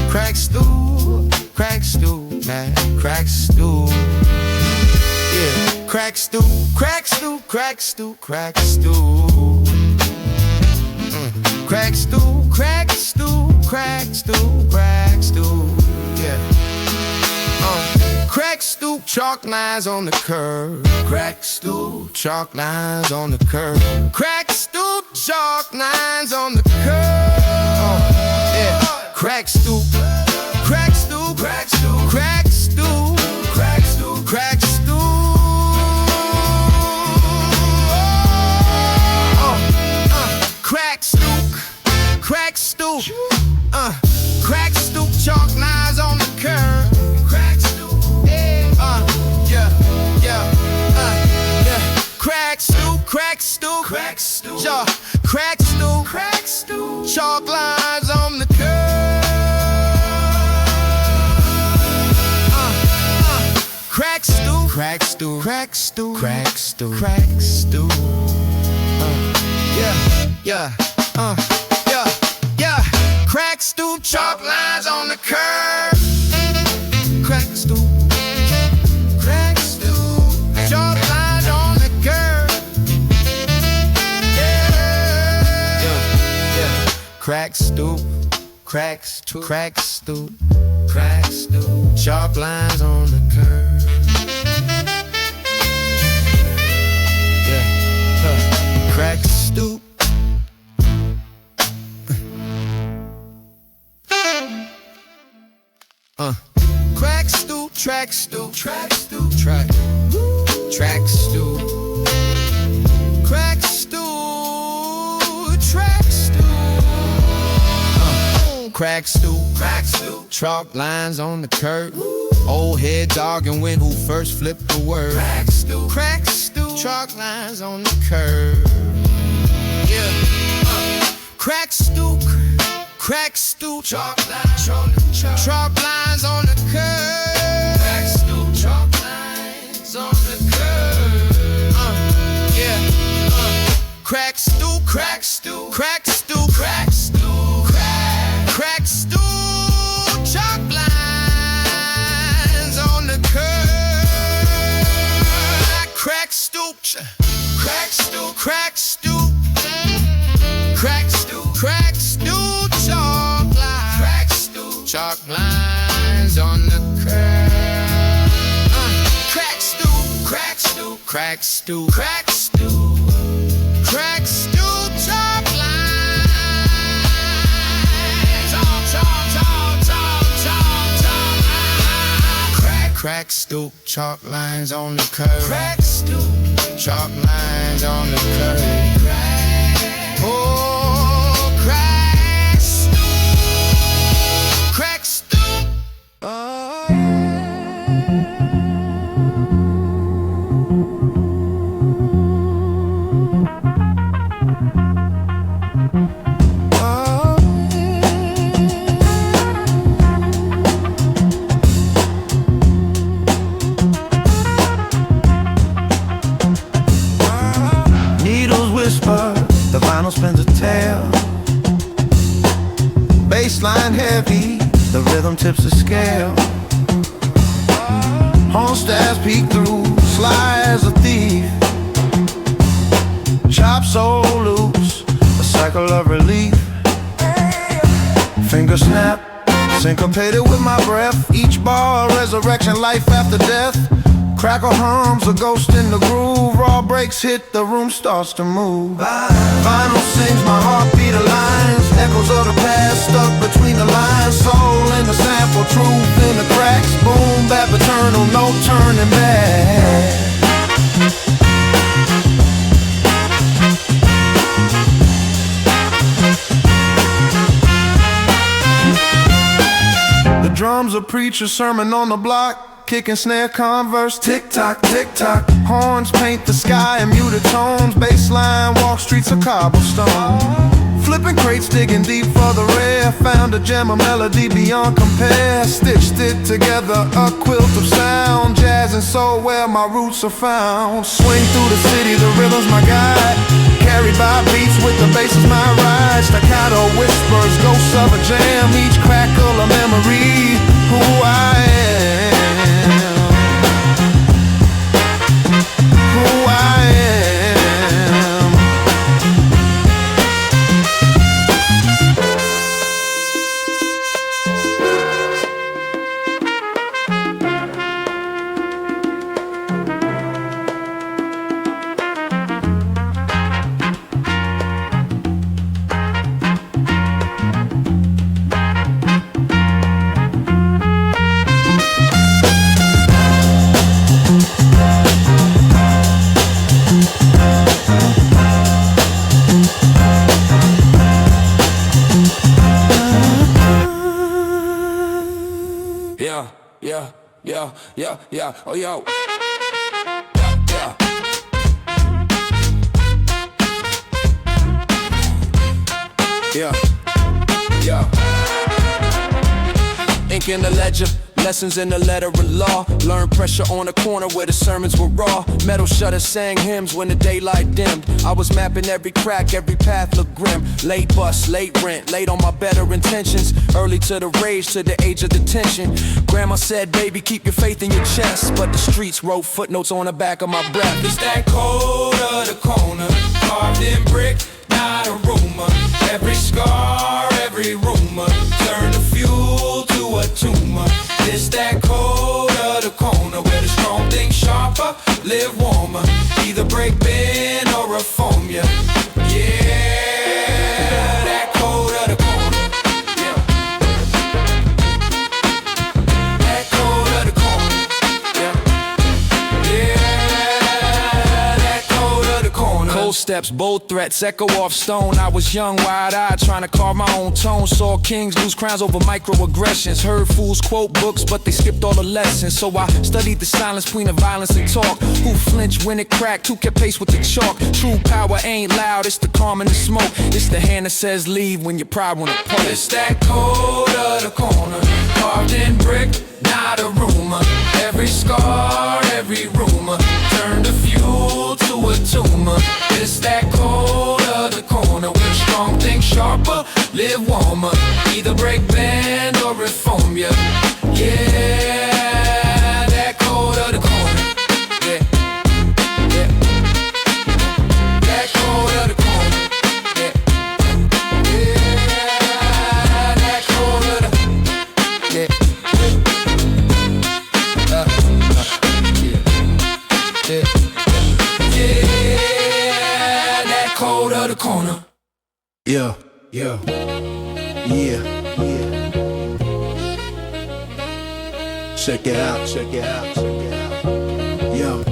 Crack stoop, man, crack stoop. Yeah. Crack stew, crack stew, crack stew, crack stew. Crack stew, crack stew, crack stew, crack stew. Yeah. Crack stew, chalk lines on the curb. Crack stew, chalk lines on the curb. Crack stew, chalk lines on the curb. Yeah. Crack stew, crack stew, crack stew, crack stew, crack stew, crack stew. Crack stew, crack stew, crack stew, chalk lines on the curb. Crack stew, yeah. Crack stew, crack stew, crack stew, crack stew, crack stew, chalk lines on the curb. Crack stew, crack stew, crack stew, crack stew, crack stew. Yeah. Crack stew, chalk lines on the curb. Crack stew, chalk lines on the curb. Yeah. Crack stew, crack stew, crack stew, crack stew, chalk lines on the curb. Yeah. Crack stew. Crack stew, track stew, track stew, track stew, crack stew, track stew, crack stew, chalk lines on the curb. Old head dogging when who first flipped the word. Crack stew, chalk lines on the curb. Yeah. Crack stew, chalk lines on the curb. Chalk lines on the curb. Crack stew, chalk lines on the curb. Yeah. Crack stew, crack stew, crack stew, crack stew, crack stew, chalk lines on the curb. Crack stew, crack stew, crack stew, crack stew, crack stew, chalk lines on the curb. Crack stew, crack stew, crack stew, crack stew, crack stew, chalk lines. Crack stew, chalk lines on the curb. Crack stew, chalk lines on the curb. Oh, crack stew, crack stew. Needles whisper, the vinyl spins a tale. Bassline heavy, the rhythm tips the scale. Horn stabs peek through, sly as a thief. Chop so loose, a cycle of relief. Finger snap, syncopated with my breath. Each bar, resurrection, life after death. Crackle hums, a ghost in the groove. Raw breaks hit, the room starts to move. Vinyl sings, my heartbeat aligns. Echoes of the past stuck between the lines. Soul in the sample, truth in the cracks. Boom, bap eternal, no turning back. The drums a preacher, sermon on the block. Kick and snare, converse, tick-tock, tick-tock. Horns paint the sky in muted tones. Bassline, walk streets of cobblestone. Flipping crates, digging deep for the rare. Found a gem, a melody beyond compare. Stitched it together, a quilt of sound. Jazz and soul where my roots are found. Swing through the city, the rhythm's my guide. Carried by beats with the bass is my ride. Staccato whispers, ghosts of a jam. Each crackle a memory, who I am. yeah, yeah, yeah, yeah, oh yo. Yeah, yeah. Ink in the ledger, lessons in the letter of law. Learn pressure on the corner where the sermons were raw. Metal shutters sang hymns when the daylight dimmed. I was mapping every crack, every path looked grim. Late bus, late rent, late on my better intentions. Early to the rage, to the age of detention. Grandma said, baby, keep your faith in your chest. But the streets wrote footnotes on the back of my breath. It's that code of the corner, carved in brick, not a rumor. Every scar, every rumor, turn the fuel to a tumor. It's that code of the corner, where the strong think sharper, live warmer. Either break, bend, or reform ya. Yeah, that code of the corner. Yeah. That code of the corner. Yeah. Yeah, that code of the corner. Cold steps, bold threats, echo off stone. I was young, wide-eyed, trying to carve my own tone. Saw kings lose crowns over microaggressions. Heard fools quote books, but they skipped all the lessons. So I studied the silence between the violence and talk. Who flinched when it cracked? Who kept pace with the chalk? True power ain't loud, it's the calm and the smoke. It's the hand that says leave when your pride wanna pull. It's that code of the corner, carved in brick, not a rumor. Every scar, every rumor, turn the fuel to a tumor. It's that code of the corner, where strong think sharper, live warmer. Either break, bend, or reform ya. Yeah, that code of the corner. Yeah, yeah. That code of the corner. Yeah, yeah. That code of the, yeah. Yeah, that code of the corner. Yeah, yeah, yeah, yeah. Check it out, check it out, check it out. Yo.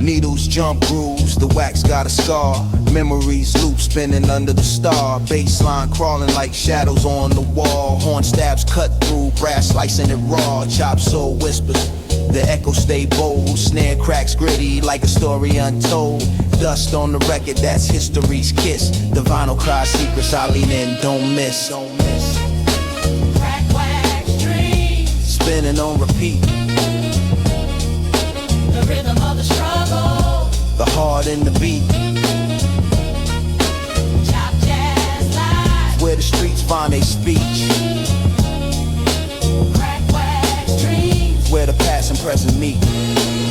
Needles jump grooves, the wax got a scar. Memories loop spinning under the star. Baseline crawling like shadows on the wall. Horn stabs cut through, brass slicing it raw. Chop soul whispers, the echo stay bold. Snare cracks gritty like a story untold. Dust on the record, that's history's kiss. The vinyl cries secrets, I lean in, don't miss. Crack wax dreams, Spinning on repeat, the rhythm of the struggle. the heart in the beat. Chop jazz live, Where the streets find their speech. crack wax dreams, Where the past and present meet.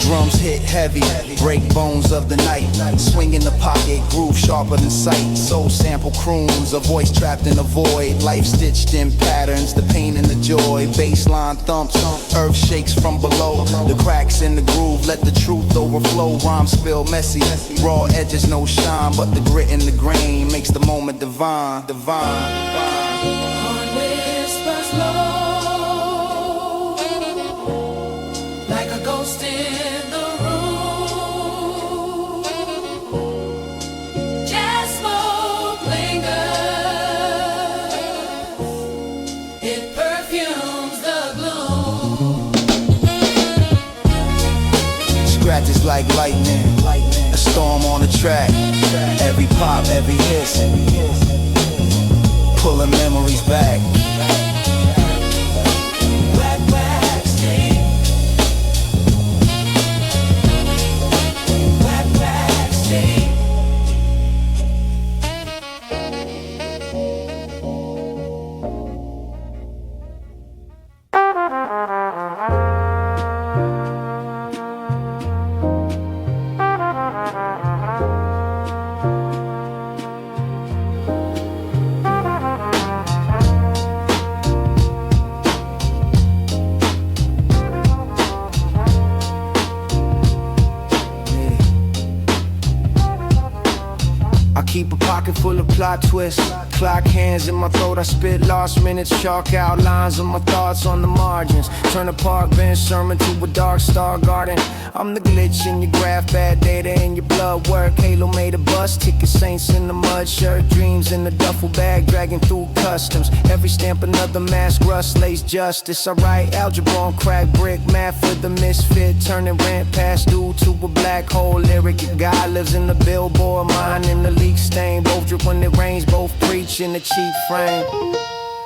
Drums hit heavy, break bones of the night. Swing in the pocket, groove sharper than sight. Soul sample croons, a voice trapped in a void. Life stitched in patterns, the pain and the joy. Baseline thumps, earth shakes from below. The cracks in the groove, let the truth overflow. Rhymes spill messy, raw edges no shine. But the grit in the grain makes the moment divine, divine. on whispers low, like a ghost in the room. Jazz smoke lingers, it perfumes the gloom. Scratches like lightning, a storm on the track. Every pop, every hiss, pulling memories back. Crack wax dreams, crack wax dreams. I keep a pocket full of plot twists. clock hands in my throat, I spit lost minutes, chalk outlines of my thoughts on the margins. Turn a park bench sermon to a dark star garden. I'm the glitch in your graph, bad data in your blood work. Halo made a bus, ticket saints in the mud shirt. Dreams in the duffel bag, dragging through customs. Every stamp another mask, rust lays justice. I write algebra on crack brick, math for the misfit. Turning rent past due to a black hole lyric. Your guy lives in the billboard, mine in the leak stain. Both drip when it rains, both preach in a cheap frame.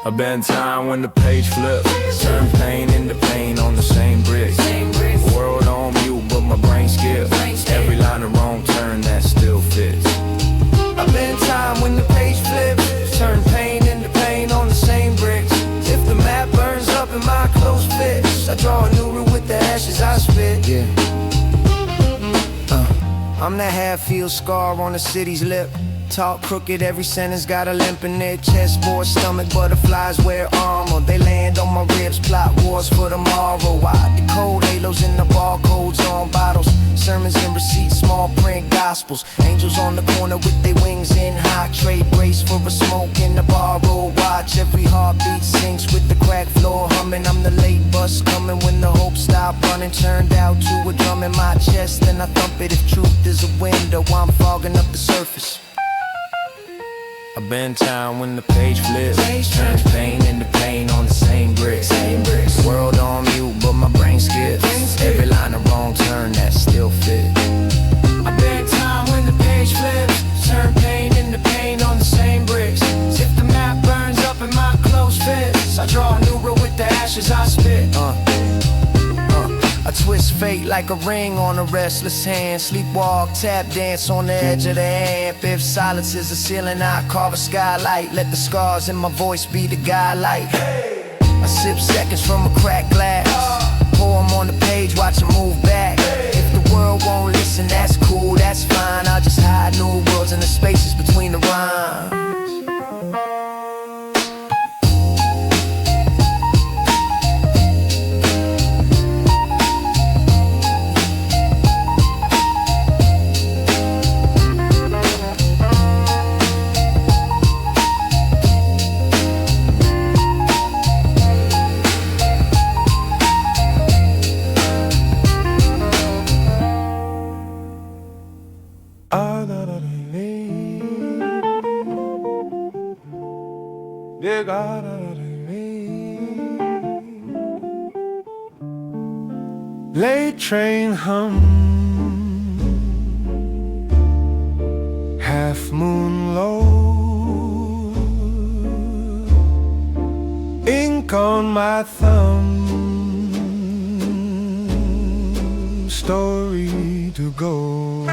A bad time when the page flips, turn pain into pain on the same brick. World on mute, but my brain skips. Every line a wrong turn that still fits. A bad time when the page flips, turn pain into pain on the same bricks. If the map burns up in my close fits, I draw a new route with the ashes I spit. Yeah. I'm that half-field scar on the city's lip. Talk crooked, every sentence got a limp in it. Chessboard, stomach, butterflies wear armor. They land on my ribs, plot wars for tomorrow. I decode halos in the barcodes on bottles. Sermons and receipts, small print gospels. Angels on the corner with their wings in hot. Trade brace for a smoke in the bar roll. Watch every heartbeat sinks with the crack floor humming. I'm the late bus coming when the hope stopped running. Turned out to a drum in my chest, then I thump it. If truth is a window, I'm fogging up the surface. A bend time when the page flips, turns pain into pain on the same brick. World on mute, but my brain skips. Every line a wrong turn that still fits. A bad time when the page flips, turn pain into pain on the same bricks. If the map burns up in my close fits, I draw a new route with the ashes I spit. I twist fate like a ring on a restless hand. Sleepwalk, tap dance on the edge of the amp. If silence is a ceiling, I carve a skylight. Let the scars in my voice be the guidelight. I sip seconds from a cracked glass, pour 'em on the page, watch 'em move back. If the world won't listen, that's cool, that's fine. I'll just hide new worlds in the spaces between the rhymes. Late train hum, half moon low, ink on my thumb, story to go.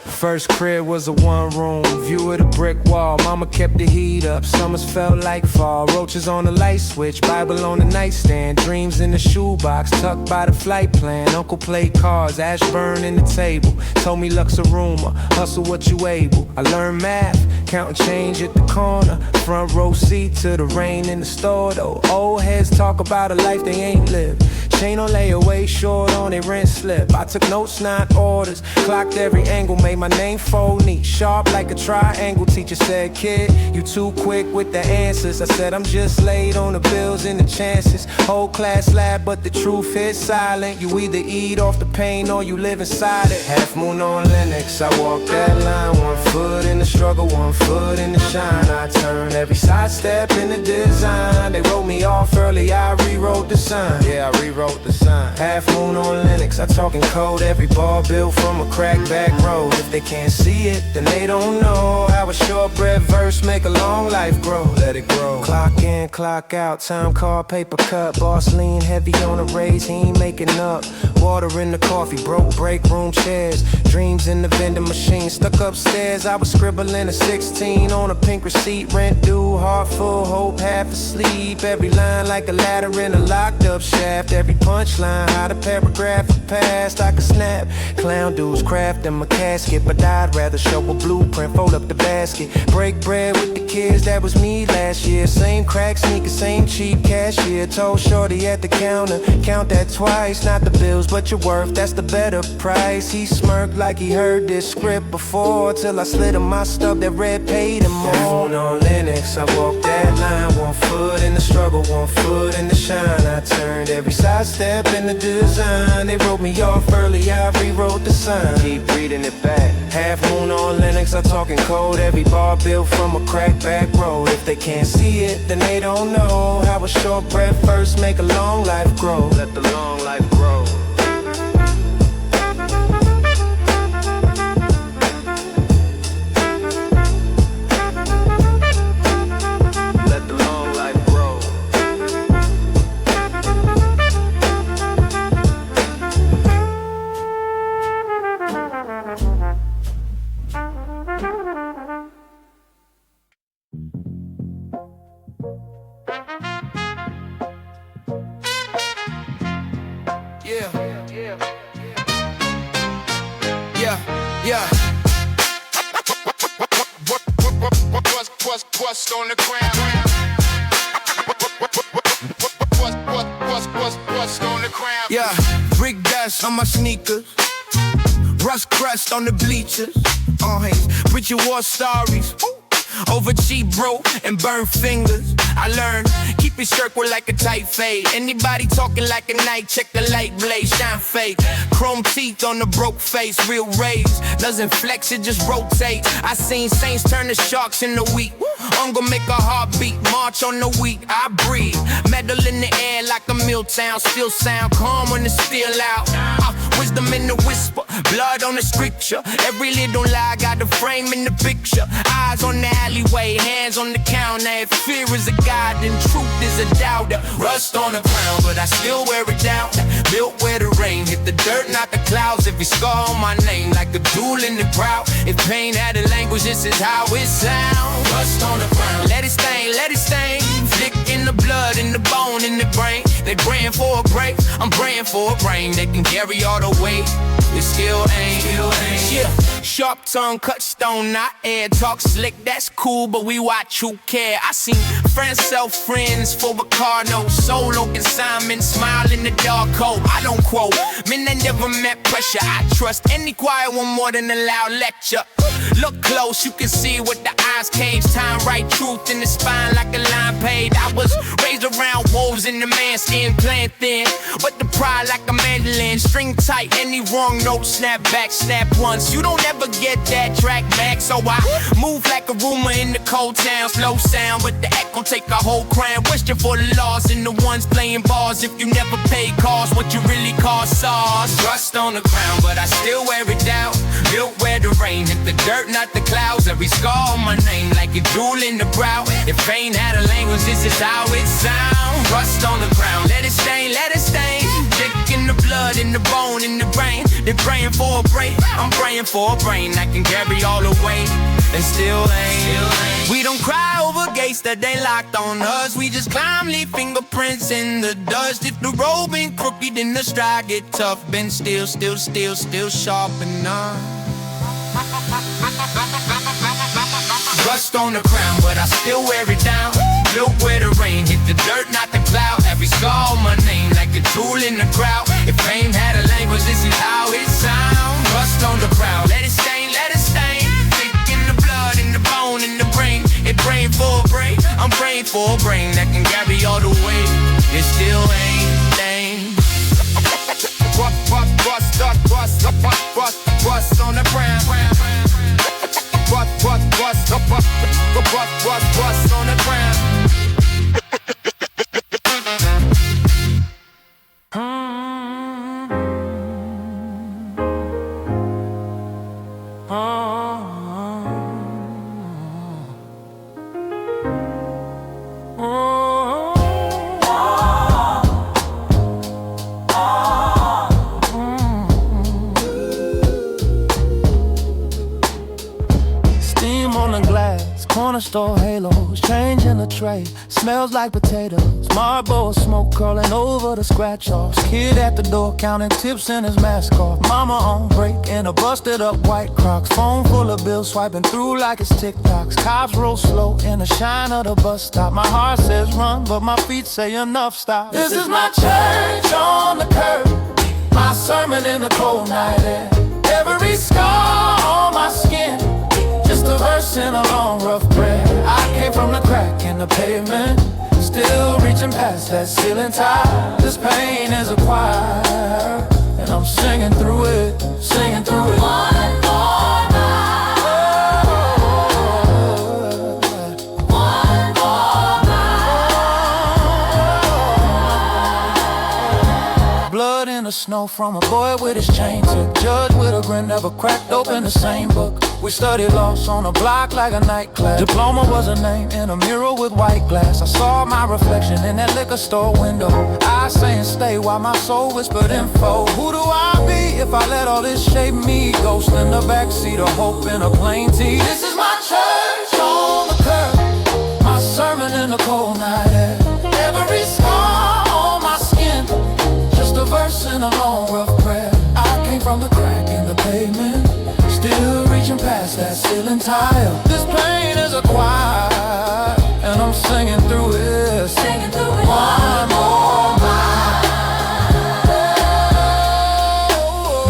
First crib was a one-room, view of the brick wall. Mama kept the heat up, summers felt like fall. Roaches on the light switch, Bible on the nightstand. Dreams in the shoebox, tucked by the flight plan. Uncle played cards, ash burn in the table. Told me luck's a rumor, hustle what you able. I learned math, counting change at the corner. Front row seat to the rain in the store though. Old heads talk about a life they ain't lived. Chain on layaway, short on their rent slip. I took notes, not orders. Clocked every angle, made my name fold neat. Sharp like a triangle. Teacher said, kid, you too quick with the answers. I said, I'm just laid on the bills and the chances. Whole class laughed, but the truth is silent. You either eat off the pain or you live inside it. Half moon on Linux, I walk that line. 1 foot in the struggle, 1 foot in the shine. I turn every sidestep in the design. They wrote me off early, I rewrote the sign. Yeah, I rewrote the sign. Half moon on Linux, I talk in code. Every bar built from a crack back road. If they can't see it, then they don't know how a shortbread verse make a long life grow. Let it grow. Clock in, clock out, time card, paper cut. Boss lean heavy on a raise, he ain't making up. Water in the coffee, broke break room chairs. Dreams in the vending machine, stuck upstairs. I was scribbling a 16 on a pink receipt. Rent due, heart full, hope half asleep. Every line like a ladder in a locked up shaft. Every punchline, how the paragraph passed, I could snap. Clown dudes crafting my casket, but I'd rather show a blueprint, fold up the basket. Break bread with the kids, that was me last year. Same crack sneakers, same cheap cashier. Told shorty at the counter, count that twice, not the bills, but you're worth, that's the better price. He smirked like he heard this script before, till I slid him my stub, that red paid him more. Phone on Linux, I walked that line, 1 foot in the struggle, 1 foot in the shine. I turned every side step in the design. They wrote me off early, I rewrote the sign. Keep reading it back. Half moon on Linux, I'm talking code. Every bar built from a crack back road. If they can't see it, then they don't know how a short breath first make a long life grow. Let the long life grow. Let the long life grow. Yeah. What's on the ground? What's on the ground? Yeah, brick dust on my sneakers, rust crust on the bleachers. Hey, Richard War stories over cheap bro and burnt fingers. I learned, keep it circle like a tight fade. Anybody talking like a knight, check the light blade, shine fake. Chrome teeth on the broke face, real rays. Doesn't flex, it just rotate. I seen saints turn to sharks in the week. I'm gonna make a heartbeat, march on the weak. I breathe, metal in the air like a Milltown. Still sound calm when it's still out. Wisdom in the whisper, blood on the scripture. Every little lie got a frame in the picture. Eyes on the alleyway, hands on the counter. If fear is a god, then truth is a doubter. Rust on the ground, but I still wear it down. Built where the rain hit the dirt, not the clouds. Every scar on my name, like a jewel in the crowd. If pain had a language, this is how it sounds. Rust on the ground, let it stain, let it stain. Flick in the blood, in the bone, in the brain. They praying for a break, I'm praying for a brain that can carry all the weight. It still ain't. Yeah, sharp tongue, cut stone, not air. Talk slick, that's cool, but we watch who care. I seen friends sell friends for a car, no solo consignment. Smile in the dark coat, I don't quote. Men that never met pressure, I trust any quiet one more than a loud lecture. Look close, you can see what the eyes cage. Time right truth in the spine like a line paid. I was raised around wolves in the man skin, playing thin, but the pride like a mandolin. String tight, any wrong note, snap back, snap once. You don't ever get that track back, so I move like a rumor in the cold town. Slow sound, but the echo take a whole crown. Question for the laws and the ones playing bars. If you never pay cost, what you really cost sauce. Rust on the ground, but I still wear it down. Built where the rain hit the dirt, not the clouds. Every scar on my name like a jewel in the brow. If pain had a language, this is how it sounds. Rust on the ground, let it stain, let it stain. Dick in the blood, in the bone, in the brain. They're praying for a break, I'm praying for a brain that can carry all the weight. And still ain't. We don't cry over gates that they locked on us. We just climb, leave fingerprints in the dust. If the road been crooked, then the stride get tough. Been still sharp enough. Rust on the ground, but I still wear it down. Built where the rain hit the dirt, not the cloud. Every scar on my name like a tool in the crowd. If fame had a language, this is how it sounds. Rust on the ground, let it stain, let it stain. Thick in the blood, in the bone, in the brain. It praying for a break, I'm praying for a brain that can carry all the weight. It still ain't. Rust on the ground. Bust on the ground. Corner store halos, change in the tray. Smells like potatoes, Marlboro smoke curling over the scratch-offs. Kid at the door counting tips in his mask off. Mama on break in a busted up white Crocs. Phone full of bills swiping through like it's TikToks. Cops roll slow in the shine of the bus stop. My heart says run, but my feet say enough, stop. This is my church on the curb. My sermon in the cold night air. Every scar on my skin, just a verse in a long rough prayer. I came from the crack in the pavement, still reaching past that ceiling tile. This pain is a choir, and I'm singing through it, singing through it. One more mile, one more mile. Blood in the snow from a boy with his chain took. Judge with a grin, never cracked open the same book. We studied loss on a block like a night class. Diploma was a name in a mirror with white glass. I saw my reflection in that liquor store window. I saying stay while my soul whispered info. Who do I be if I let all this shape me? Ghost in the backseat of hope in a plain tee. This is my church on the curb, my sermon in the cold night air. Every scar on my skin, just a verse in a long rough prayer. I came from the crack in the pavement, still reaching past that ceiling tile. This pain is a choir, and I'm singing through it, singing through it. One more mile,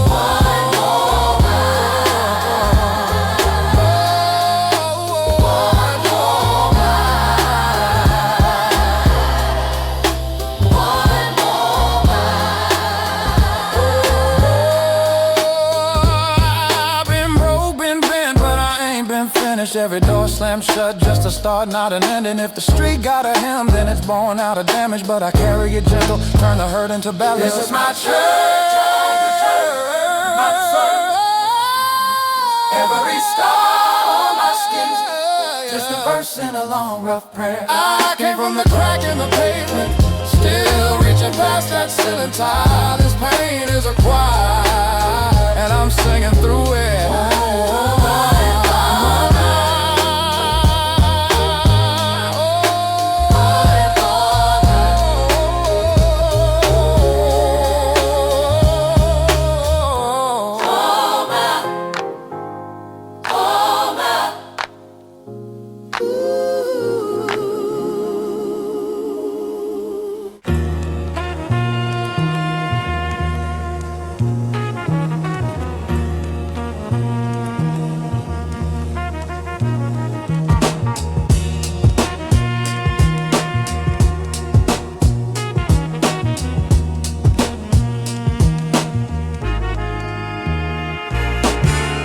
one more mile, one more mile, one more mile. I've been broke, been bent, but I ain't been finished. Every door slammed shut, just a start, not an ending. If the street got a hymn, then it's born out of damage. But I carry it gentle, turn the hurt into balance. This is my church, my soul. Every scar on my skin, just a verse in a long rough prayer. I came from the crack in the pavement, still reaching past that ceiling tile. This pain is a choir, and I'm singing through it.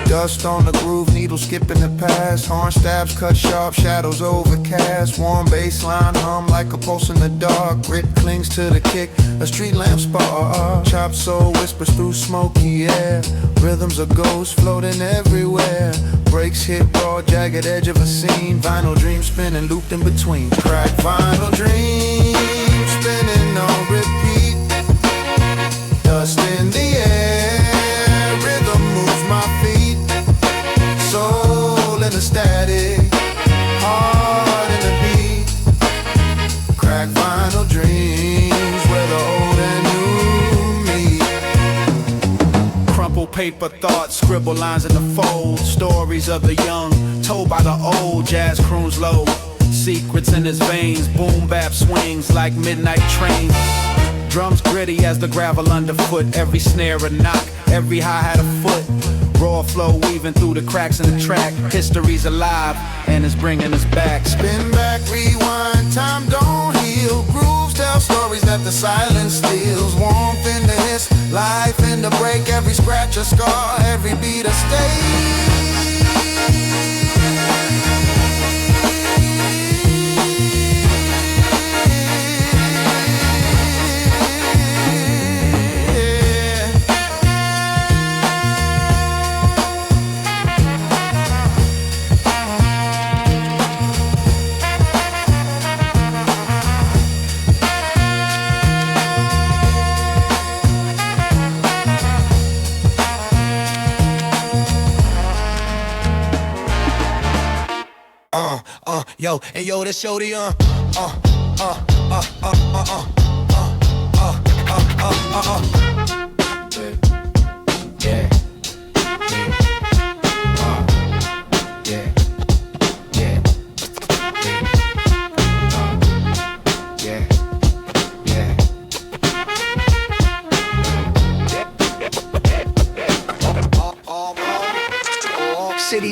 Dust on the groove, needle skipping the past. Horn stabs cut sharp, shadows overcast. Warm baseline hum like a pulse in the dark. Grit clings to the kick, a street lamp spark. Chop soul whispers through smoky air. Rhythms of ghosts floating everywhere. Breaks hit raw, jagged edge of a scene. Vinyl dream spinning, looped in between. Crack vinyl dream spinning on repeat. Dust in the air, rhythm moves my feet. Soul in the static, heart in the beat. Crack vinyl dreams where the old and new meet. Crumple paper thoughts, scribble lines in the fold. Stories of the young, told by the old. Jazz croons low, secrets in his veins. Boom bap swings like midnight trains. Drums gritty as the gravel underfoot. Every snare a knock, every hi-hat a foot. Raw flow weaving through the cracks in the track. History's alive and it's bringing us back. Spin back, rewind, time don't heal. Grooves tell stories that the silence steals. Warmth in the hiss, life in the break. Every scratch a scar, every beat a stake. Yo, and yo, this show the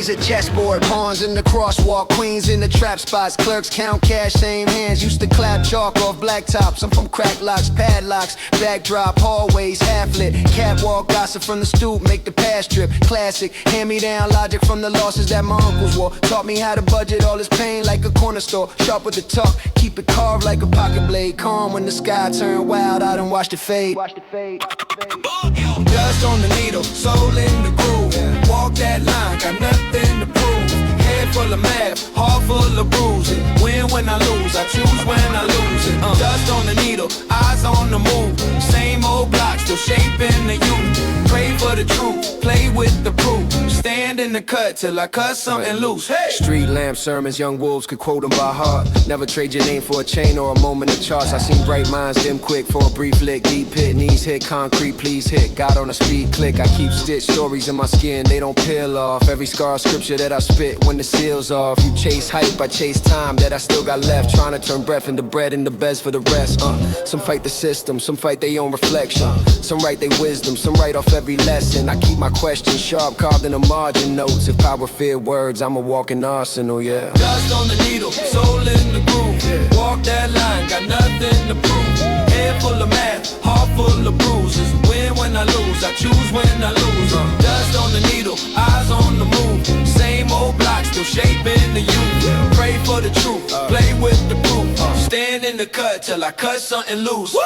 G's a chessboard, pawns in the crosswalk, queens in the trap spots, clerks count cash, same hands, used to clap chalk off blacktops. I'm from crack locks, padlocks, backdrop, hallways, half lit, catwalk, gossip from the stoop, make the past trip, classic, hand me down logic from the losses that my uncles wore, taught me how to budget all this pain like a corner store, sharp with the talk, keep it carved like a pocket blade, calm when the sky turn wild, I done watched it fade. Dust on the needle, soul in the groove. Walk that line, got nothing to prove. Head full of math, heart full of bruising. Win when I lose, I choose when I lose it. Dust on the needle, eyes on the move. Same old block, still shaping the youth. Pray for the truth, play with the proof. Stand in the cut till I cut something loose. Hey! Street lamp sermons, young wolves could quote them by heart. Never trade your name for a chain or a moment of charts. I seen bright minds dim quick for a brief lick. Deep hit, knees hit concrete, please hit. Got on a speed click, I keep stitch stories in my skin, they don't peel off. Every scar scripture that I spit when the seal's off. You chase hype, I chase time that I still got left. Trying to turn breath into bread and the best for the rest. Some fight the system, some fight their own reflection. Some write their wisdom, some write off every lesson. I keep my questions sharp, carved in the margin notes. If power feared words, I'm a walking arsenal, yeah. Dust on the needle, soul in the groove. Walk that line, got nothing to prove. Head full of math, heart full of bruises. Win when I lose, I choose when I lose. Dust on the needle, eyes on the move. Same old block, still shaping the youth. Pray for the truth, play with the proof. Stand in the cut till I cut something loose. Woo!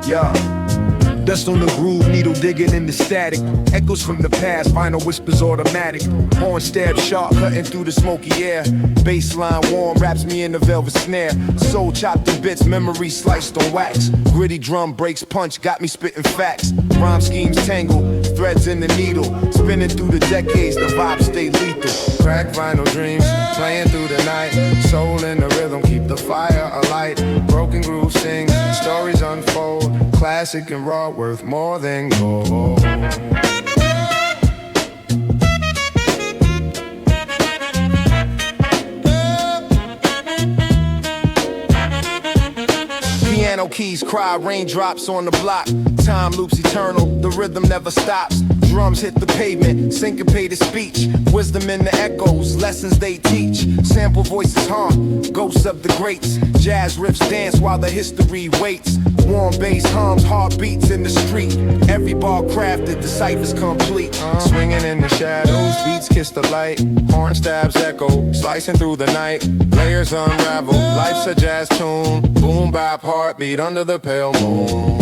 Yeah. Dust on the groove, needle digging in the static. Echoes from the past, vinyl whispers automatic. Horn stab sharp, cutting through the smoky air. Bassline warm, wraps me in the velvet snare. Soul chopped in bits, memory sliced on wax. Gritty drum breaks punch, got me spitting facts. Rhyme schemes tangle, threads in the needle. Spinning through the decades, the vibes stay lethal. Crack vinyl dreams, playing through the night. Soul in the rhythm, keep the fire alight. Broken groove sings, stories unfold. Classic and raw, worth more than gold. Piano keys cry, raindrops on the block. Time loops eternal, the rhythm never stops. Drums hit the pavement, syncopated speech. Wisdom in the echoes, lessons they teach. Sample voices hum, ghosts of the greats. Jazz riffs dance while the history waits. Warm bass hums, heartbeats in the street. Every bar crafted, the cipher's complete. Swinging in the shadows, beats kiss the light. Horn stabs echo, slicing through the night. Layers unravel, life's a jazz tune. Boom bap heartbeat under the pale moon.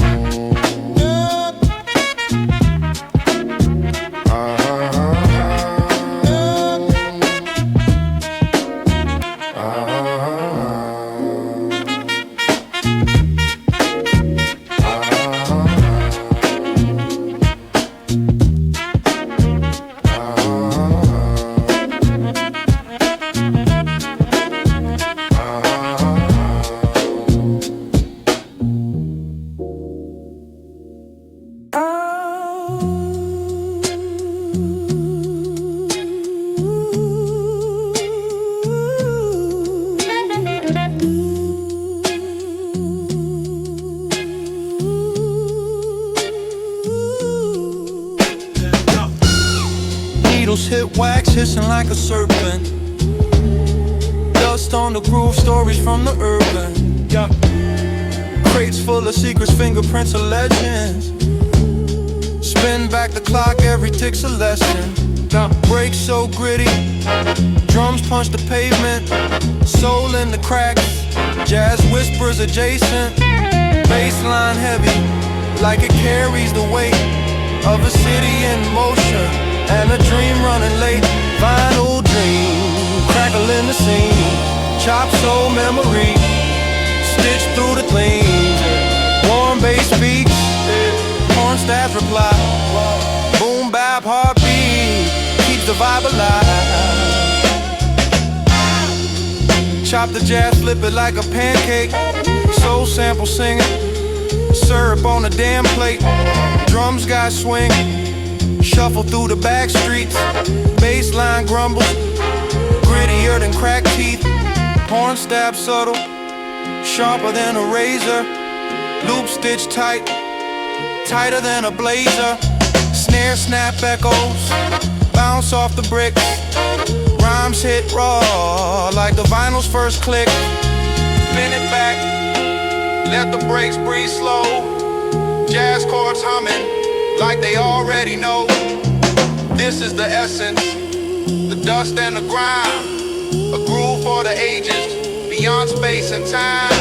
Hit wax hissing like a serpent. Dust on the groove, stories from the urban. Yeah. Crates full of secrets, fingerprints of legends. Spin back the clock, every tick's a lesson. Breaks so gritty, drums punch the pavement. Soul in the cracks, jazz whispers adjacent. Bassline heavy, like it carries the weight of a city in motion. And a dream running late, vinyl dream crackling the scene, chop soul memory, stitch through the clean. Warm bass beats, horn stabs reply. Boom bap heartbeat keeps the vibe alive. Chop the jazz, flip it like a pancake. Soul sample singing, syrup on the damn plate. Drums got swing, shuffle through the back streets. Bassline grumbles, grittier than cracked teeth. Horn stab subtle, sharper than a razor. Loop stitch tight, tighter than a blazer. Snare snap echoes, bounce off the bricks. Rhymes hit raw, like the vinyl's first click. Spin it back, let the brakes breathe slow. Jazz chords humming, like they already know. This is the essence, the dust and the grime. A groove for the ages, beyond space and time.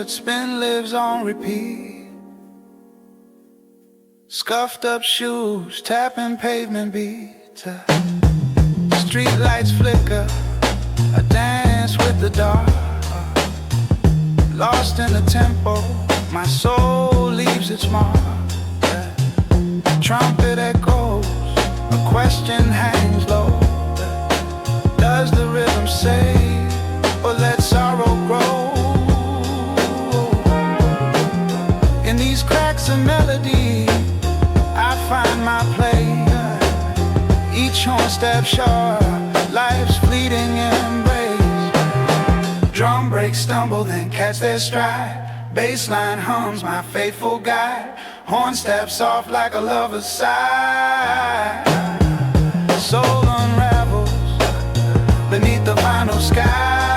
Spin lives on repeat. Scuffed up shoes, tapping pavement beats. Street lights flicker, I dance with the dark. Lost in the tempo, my soul leaves its mark. Trumpet echoes, a question hangs low. Does the rhythm say, or let sorrow grow? In these cracks of melody, I find my place. Each horn step sharp, life's fleeting embrace. Drum breaks stumble, then catch their stride. Bassline hums, my faithful guide. Horn steps soft like a lover's sigh. Soul unravels beneath the vinyl sky.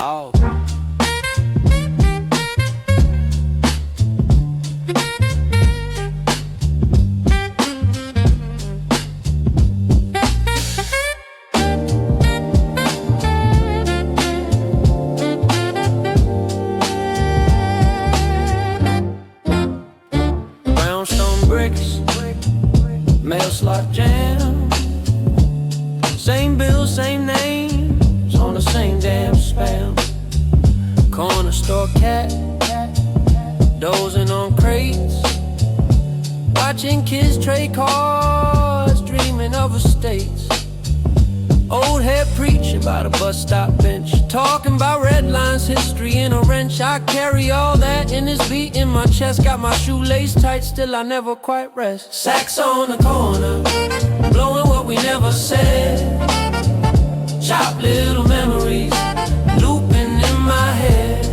Oh. mail slot jam. Same bill, same names on the same damn spam. Corner store cat, dozing on crates, watching kids trade cards, dreaming of estates. Old head preaching about a bus stop bench, talking about red lines, history in a wrench. I carry all that in this beat in my chest. Got my shoelace tight, still I never quite rest. Sax on the corner, blowing what we never said. Chop little memories, looping in my head.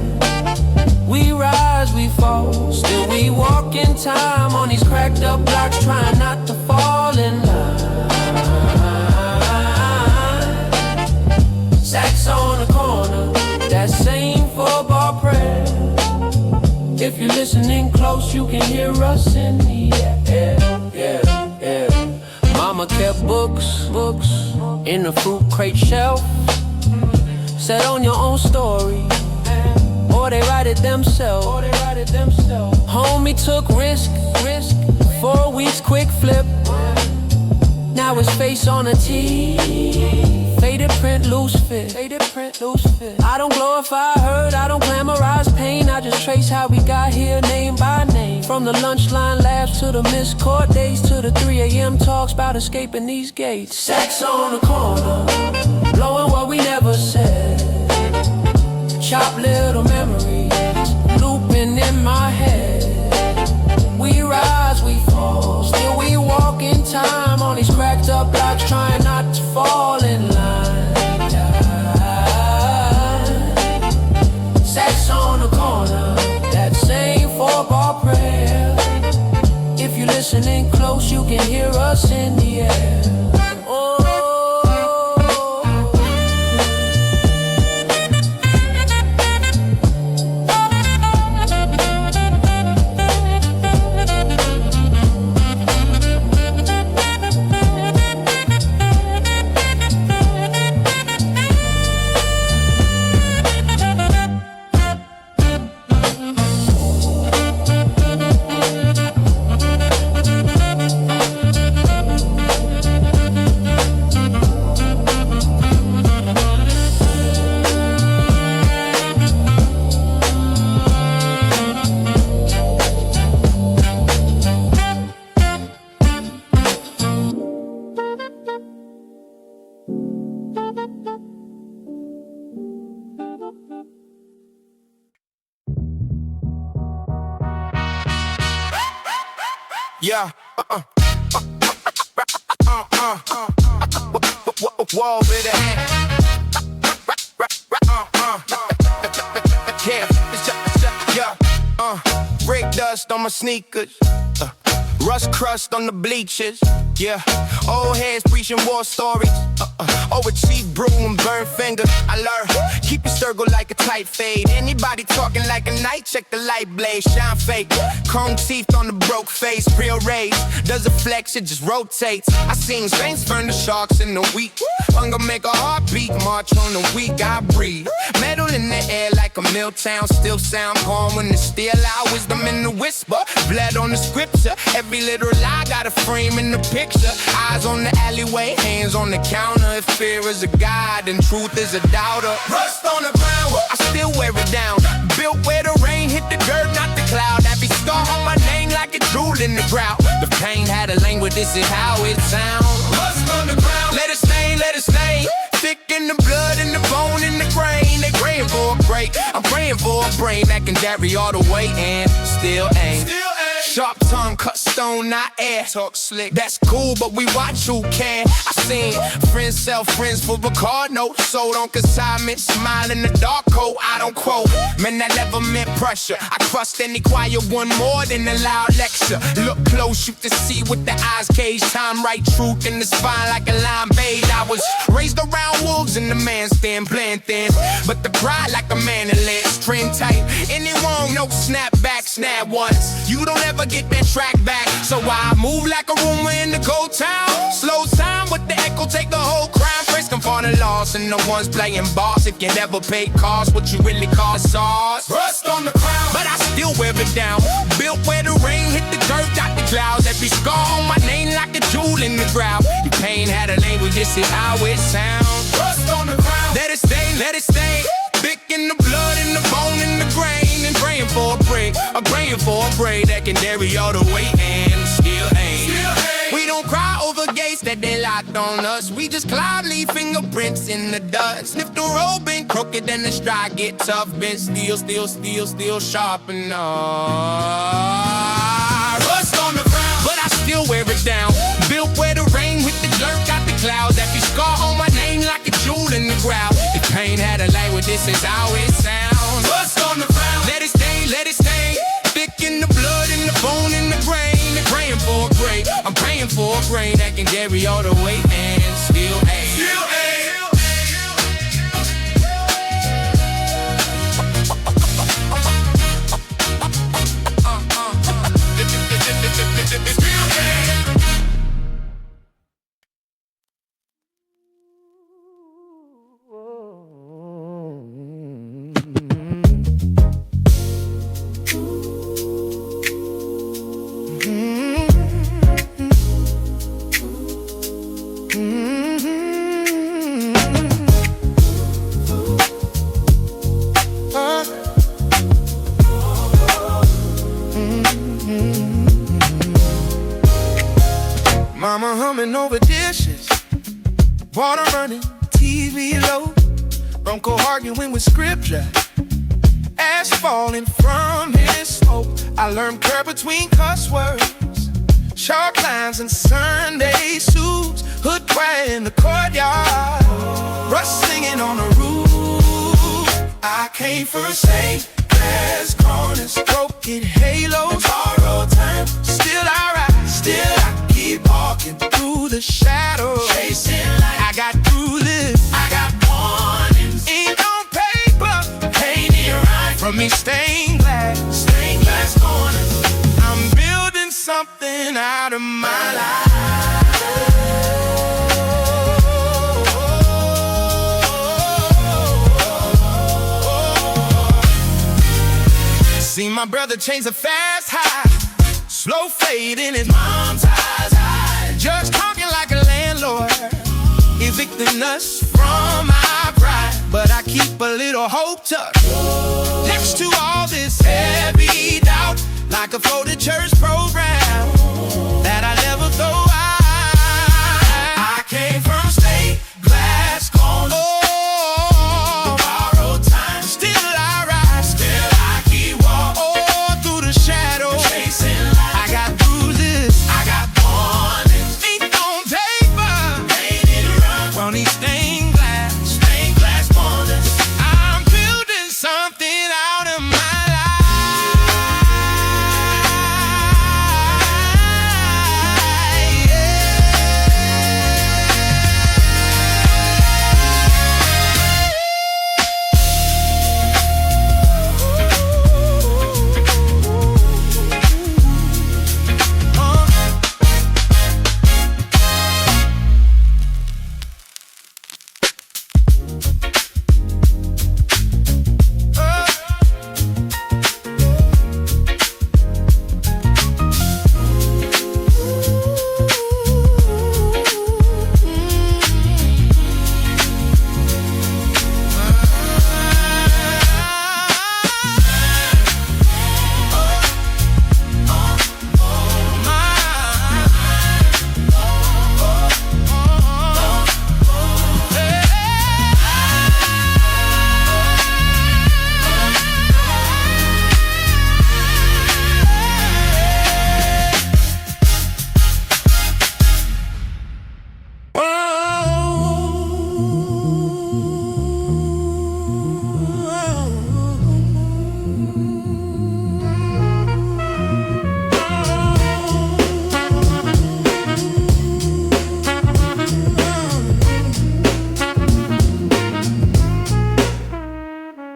We rise, we fall, still we walk in time on these cracked up blocks, trying not to fall in line. Sax on the corner, that same 4-bar prayer. If you're listening close, you can hear us in the air. Mama kept books in the fruit crate shelf. Said on your own story, or they write it themselves. Homie took risk, 4 weeks quick flip. Now his face on a tee. Faded print, loose fit. I don't glorify hurt, I don't glamorize pain. I just trace how we got here, name by name. From the lunch line laughs to the missed court days, to the 3 a.m. talks about escaping these gates. Sax on the corner, blowing what we never said. Chop little memories, looping in my head. We rise, we fall, still we walk in time on these cracked up blocks, trying not to fall in line. Sax on the corner, that same 4-bar prayer. If you're listening close, you can hear us in the air. Yeah, whoa, baby. Yeah, brake dust on my sneakers, rust crust on the bleachers. Yeah, old heads preaching war stories. Over cheap brew and burn fingers. I learned, keep your circle like a tight fade. Anybody talking like a knight, check the light blade. Shine fake, chrome teeth on the broke face. Real rays, does a flex, it just rotates. I seen saints burn the sharks in the week. Hunger make a heartbeat, march on the weak. I breathe, metal in the air like a Milltown. Still sound calm when it's still out. Wisdom in the whisper, blood on the scripture. Every little lie got a frame in the picture. Eyes on the alleyway, hands on the counter. If fear is a god and truth is a doubter. Rust on the ground, I still wear it down. Built where the rain hit the dirt, not the cloud. That be scar on my name like it drooled in the ground. The pain had a language, this is how it sounds. Rust on the ground, let it stain, let it stain. Thick in the blood, in the bone, in the grain. They praying for a break, I'm praying for a brain that can carry all the weight and still ain't. Sharp tongue, cut stone, not air. Talk slick, that's cool, but we watch who can. I seen friends sell friends for a card note. Sold on consignment, smile in the dark coat. I don't quote, man, that never meant pressure. I trust any quiet one more than a loud lecture. Look close, you can see with the eyes caged. Time right, truth in the spine like a lime beige. I was raised around wolves in the man stand, playing thin. But the pride like a man in legs, trend tight. Anyone, no snap back, snap once. You don't ever get that track back. So I move like a rumor in the cold town. Slow time with the echo, take the whole crown. First come for the loss and the ones playing boss. If you never pay cost, what you really cost sauce. Rust on the crown, but I still wear it down. Built where the rain hit the dirt, got the clouds. Every scar on my name like a jewel jewel in the ground. You can't have a language, this is how it sounds. Rust on the ground. Let it stay, let it stay. Thick in the blood, in the bone, in the grain. And praying for a break, praying for a break that can carry all the weight and still aim. We don't cry over gates that they locked on us. We just cloud, leave fingerprints in the dust. Sniff the road, been crooked and the stride get tough. Been still sharp enough. Rust on the ground, but I still wear it down. Built where the rain with the dirt got the clouds. That be scar on my name like a jewel in the ground. If pain had a language, this is how it sounds. Rust on the ground, let it stay, let it stay. Thick in the blood, in the bone, in the grain. And praying for a grain, I'm praying for a grain that can carry all the weight and still aim. Still aim. Mama humming over dishes, water running, TV low, Bronco arguing with scripture, ash falling from his smoke. I learned curve between cuss words, sharp lines and Sunday suits, hood quiet in the courtyard, Russ singing on the roof. I came for a safe, glass corners, broken halos, borrowed time. Still I rise, still I keep walking through the shadows, chasing light. I got through this, I got warnings. Ink on paper, painted right from me stained glass corners. I'm building something out of my life. See my brother change a fast high, slow fade in his mom's eyes. Judge talking like a landlord, evicting us from our pride. But I keep a little hope tucked next to all this heavy doubt, like a floated church program that I never throw out. I came from state glass corners, borrowed time. Still I rise, still I keep walking through the shadows, chasing light. I got through this, I got warnings. Ink on paper, painted right on these stained glass corners. I'm building something out of my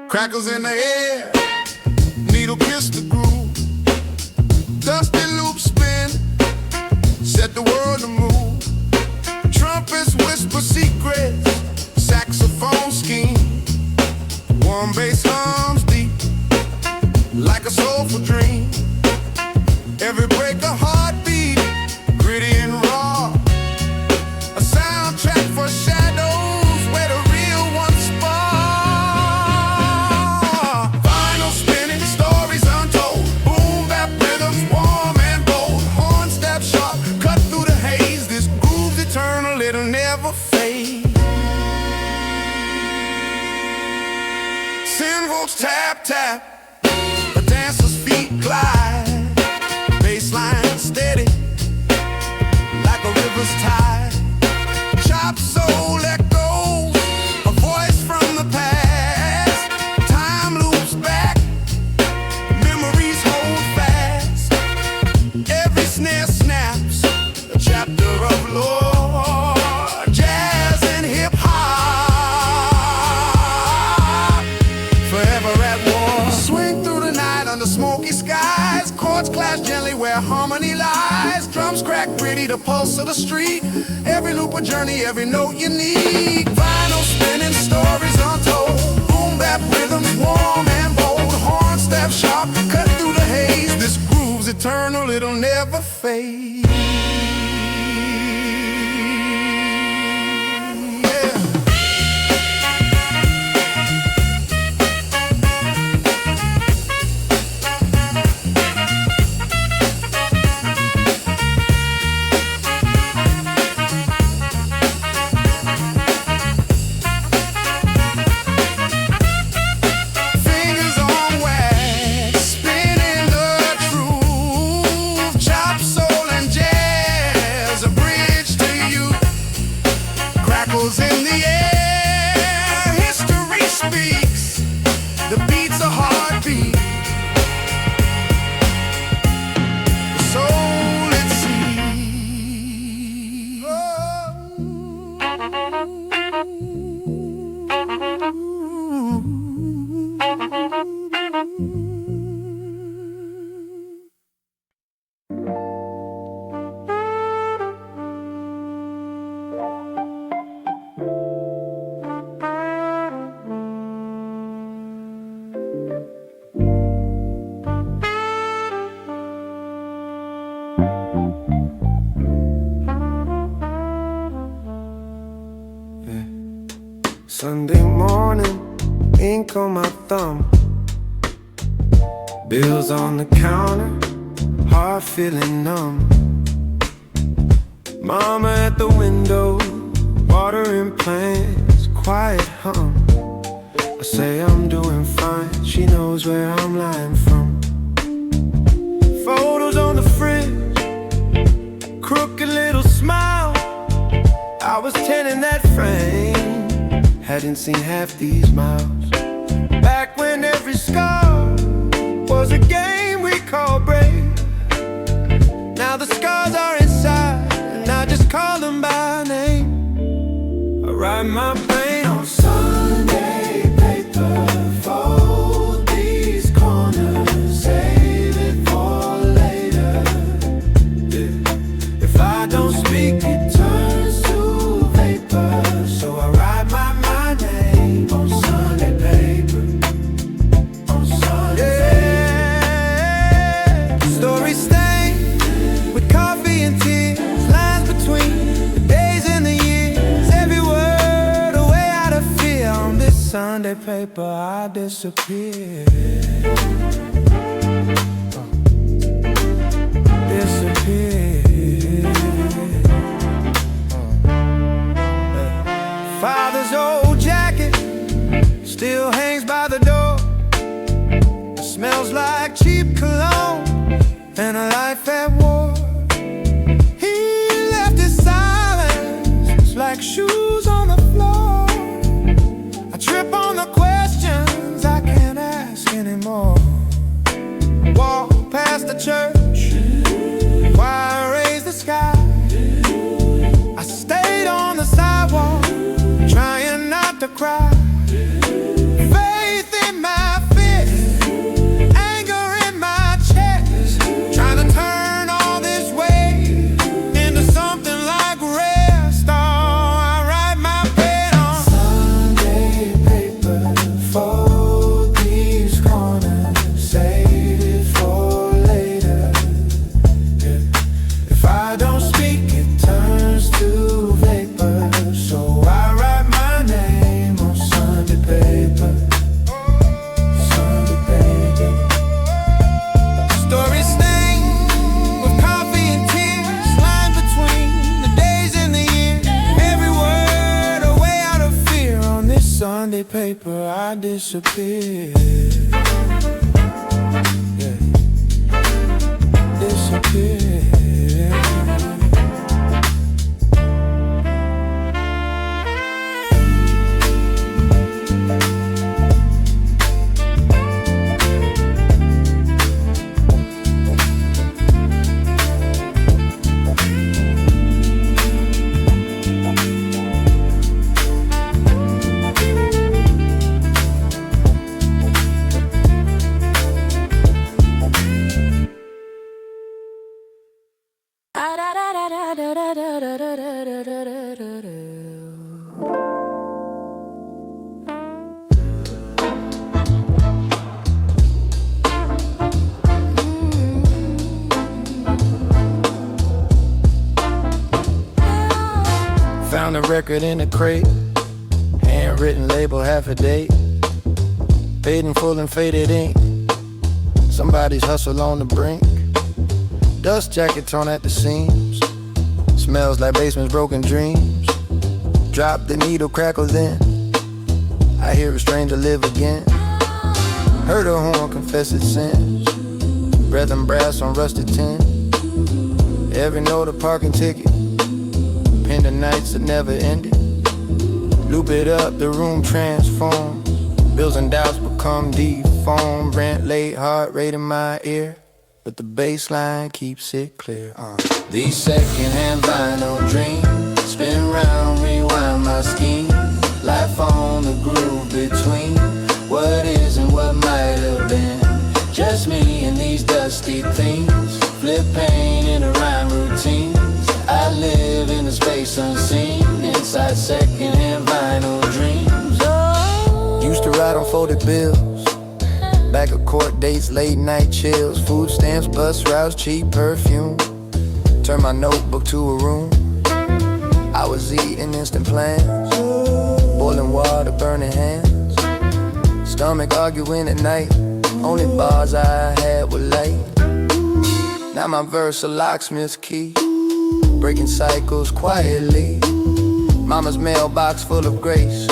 Crackers in the air, needle kiss the groove, dusty loop spin, set the world to move. Trumpets whisper secrets, saxophone scheme, warm bass hums deep, like a soulful dream. Every break a heartbeat, gritty and raw, it'll never fade. Sin votes tap, tap, the dancer's feet glide. Baseline steady, like a river's tide. Chop soul echoes, a voice from the past. Time loops back, memories hold fast. Every snare snaps, a chapter of lore. Jazz and hip-hop, forever at war. Swing through the night under smoky skies. Chords clash gently where harmony lies. Drums crack pretty, the pulse of the street. Every loop a journey, every note unique. Vinyl spinning, stories untold. Boom bap rhythms warm and bold. Horn step sharp, cut through the haze. This groove's eternal, it'll never fade. In the air, history speaks. The beat's a heartbeat, the soul it sees. Sunday morning, ink on my thumb. Bills on the counter, heart feeling numb. Mama at the window, watering plants, quiet hum. I say I'm doing fine, she knows where I'm lying from. Photos on the fridge, crooked little smile. I was 10 in that frame, hadn't seen half these miles. Back when every scar was a game we called brave. Now the scars are inside, and I just call them by name. I ride my plane on Sunday paper, fold these corners, save it for later. If I don't speak, it turns to vapor. So I ride my name on Sunday paper, on Sunday paper. Story stained with coffee and tears, lines between the days and the years. Every word a way out of fear. On this Sunday paper I disappear. Disappear. Father's old jacket still hangs by the door. It smells like cheap cologne and a life at war. He left his silence like shoes on the floor. I trip on the questions I can't ask anymore. Walk past the church, choir raised the sky. I stayed on the sidewalk, trying not to cry. Faith in my fist, anger in my chest, trying to turn all this weight into something like rare star. I write my pen on Sunday paper, fold these corners, save it for later. If I don't speak, it turns to vapor. So I write my name on Sunday. Sunday paper, I disappear. Yeah. Disappear. Found a record in a crate, handwritten label, half a date, paid in full and faded ink. Somebody's hustle on the brink. Dust jacket torn at the seams. Smells like basement's broken dreams. Drop the needle, crackle then. I hear a stranger live again. Heard a horn confess its sins. Breath and brass on rusted tin. Every note a parking ticket. Pin the nights that never ended. Loop it up, the room transforms. Bills and doubts become deformed. Rent late, heart rate in my ear, but the bass line keeps it clear. These secondhand vinyl dreams spin round, rewind my scheme. Life on the groove between what is and what might have been. Just me and these dusty things. Flip pain in a rhyme routine. I live in a space unseen, inside secondhand vinyl dreams. Used to ride on folded bills, back of court dates, late night chills. Food stamps, bus routes, cheap perfume. Turn my notebook to a room. I was eating instant plans, boiling water, burning hands. Stomach arguing at night, only bars I had were light. Now my verse a locksmith's key, breaking cycles quietly. Mama's mailbox full of grace,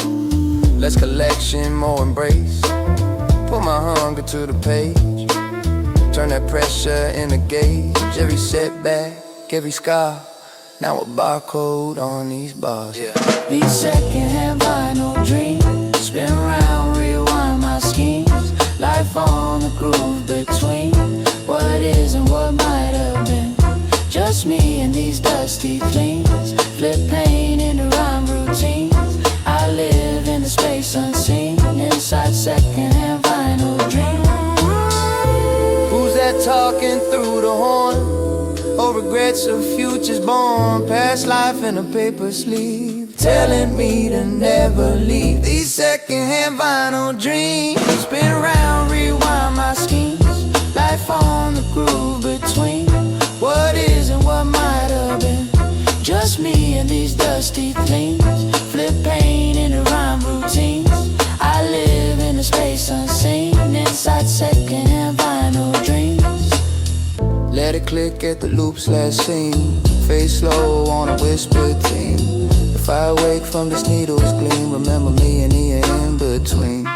less collection, more embrace. Put my hunger to the page, turn that pressure in a gauge. Every setback, every scar, now a barcode on these bars. Yeah. These secondhand vinyl dreams spin round, rewind my schemes. Life on the groove between what is and what might have been. Just me and these dusty things. Flip pain into rhyme routines. I live in the space unseen, inside secondhand vinyl dreams. Who's that talking through the horn? Oh, regrets of futures born. Past life in a paper sleeve, telling me to never leave. These secondhand vinyl dreams spin round, rewind my schemes. Life on the groove between what is and what might have been. Just me and these dusty things. Flip pain into rhyme routines. I live in a space unseen, inside secondhand vinyl dreams. Let it click at the loop/scene. Face slow on a whispered theme. If I awake from this needle's gleam, remember me in the in-between.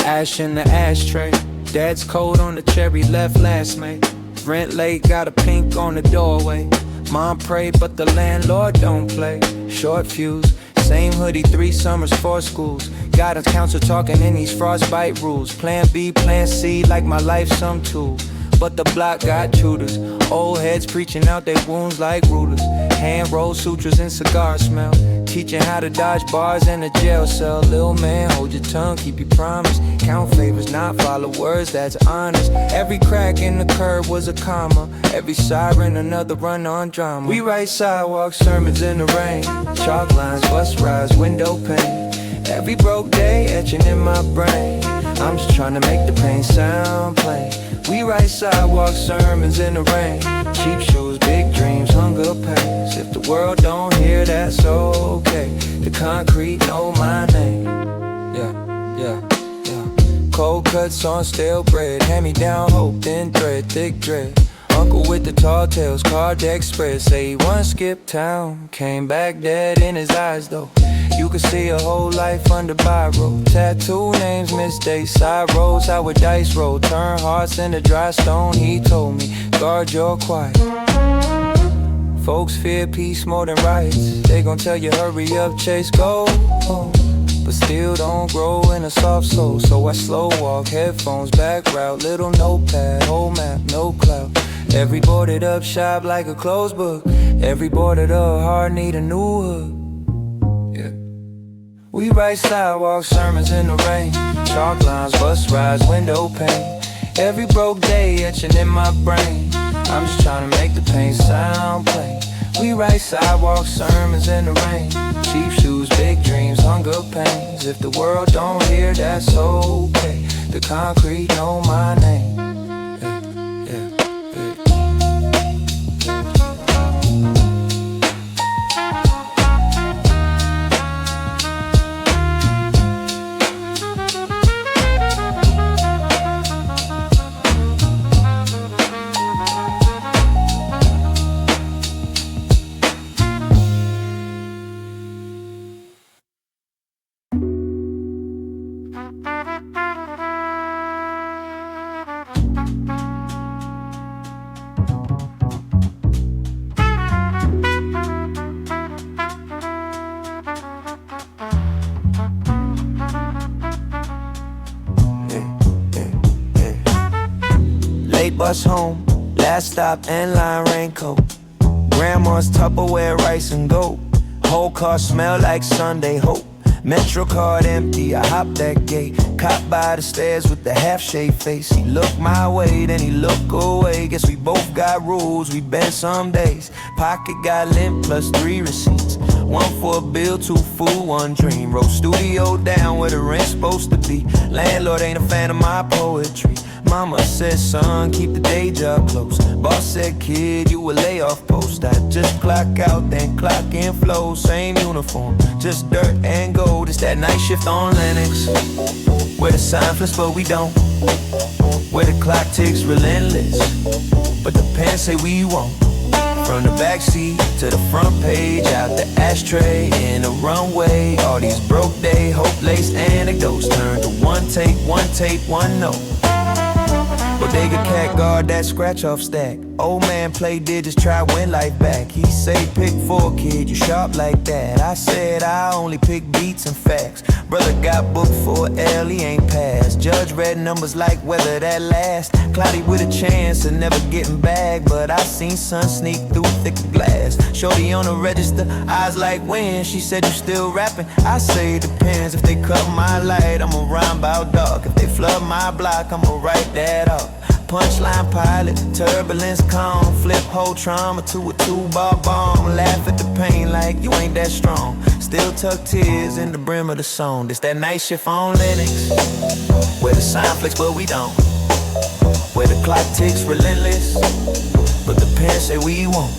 Ash in the ashtray. Dad's coat on the cherry, left last May. Rent late, got a pink on the doorway. Mom prayed, but the landlord don't play. Short fuse, same hoodie, 3 summers, 4 schools. Guidance council talking in these frostbite rules. Plan B, plan C, like my life some tool. but the block got tutors. Old heads preaching out their wounds like rulers. Hand roll sutras and cigar smell. Teaching how to dodge bars in a jail cell. Lil' man, hold your tongue, keep your promise. Count favors, not follow words, that's honest. Every crack in the curb was a comma. Every siren, another run on drama. We write sidewalk sermons in the rain. Chalk lines, bus rides, window pane. Every broke day etching in my brain. I'm just trying to make the pain sound plain. We write sidewalk sermons in the rain. Cheap shoes, big dreams, hunger pains. If the world don't hear, that's okay. The concrete know my name. Yeah. Cold cuts on stale bread. Hand me down hope, thin thread, thick dread. Uncle with the tall tales, car deck spread. Say he once skipped town, came back dead in his eyes though. You could see a whole life under biro. Tattoo names, mistakes, side roads, how a dice roll. Turn hearts into dry stone, he told me. Guard your quiet. Folks fear peace more than riots. They gon' tell you hurry up, chase gold, but still don't grow in a soft soul. So I slow walk, headphones, back route. Little notepad, whole map, no cloud. Every boarded up shop like a closed book. Every boarded up heart need a new hook. We write sidewalk sermons in the rain. Chalk lines, bus rides, window pane. Every broke day etching in my brain. I'm just trying to make the pain sound plain. We write sidewalk sermons in the rain. Cheap shoes, big dreams, hunger pains. If the world don't hear, that's okay. The concrete know my name. Bus home, last stop, and line raincoat. Grandma's Tupperware rice and goat. Whole car smell like Sunday hope. Metro card empty, I hop that gate. Cop by the stairs with the half-shaved face. He looked my way, then he looked away. Guess we both got rules, we been some days. Pocket got limp plus 3 receipts. One for a bill, 2 food, 1 dream. Wrote studio down where the rent's supposed to be. Landlord ain't a fan of my poetry. Mama said, son, keep the day job close. Boss said, kid, you a layoff post. I just clock out, then clock in flow. Same uniform, just dirt and gold. It's that night shift on Linux, where the sign flips but we don't. Where the clock ticks relentless, but the pants say we won't. From the backseat to the front page, out the ashtray in the runway. All these broke day, hope-laced anecdotes turn to one take, one note. Bodega cat guard that scratch off stack. Old man play digits, try win life back. He say pick 4, kid, you sharp like that. I said I only pick beats and facts. Brother got booked for L, he ain't passed. Judge read numbers like whether that last. Cloudy with a chance of never getting back, but I seen sun sneak through thick glass. Shorty on the register, eyes like when. She said you still rapping, I say it depends. If they cut my light, I'ma rhyme about dark. If they flood my block, I'ma write that up. Punchline pilot, turbulence calm. Flip whole trauma to a 2-bar bomb. Laugh at the pain like you ain't that strong. Still tuck tears in the brim of the song. This that night shift on Linux, where the sign flicks but we don't. Where the clock ticks relentless, but the pants say we won't.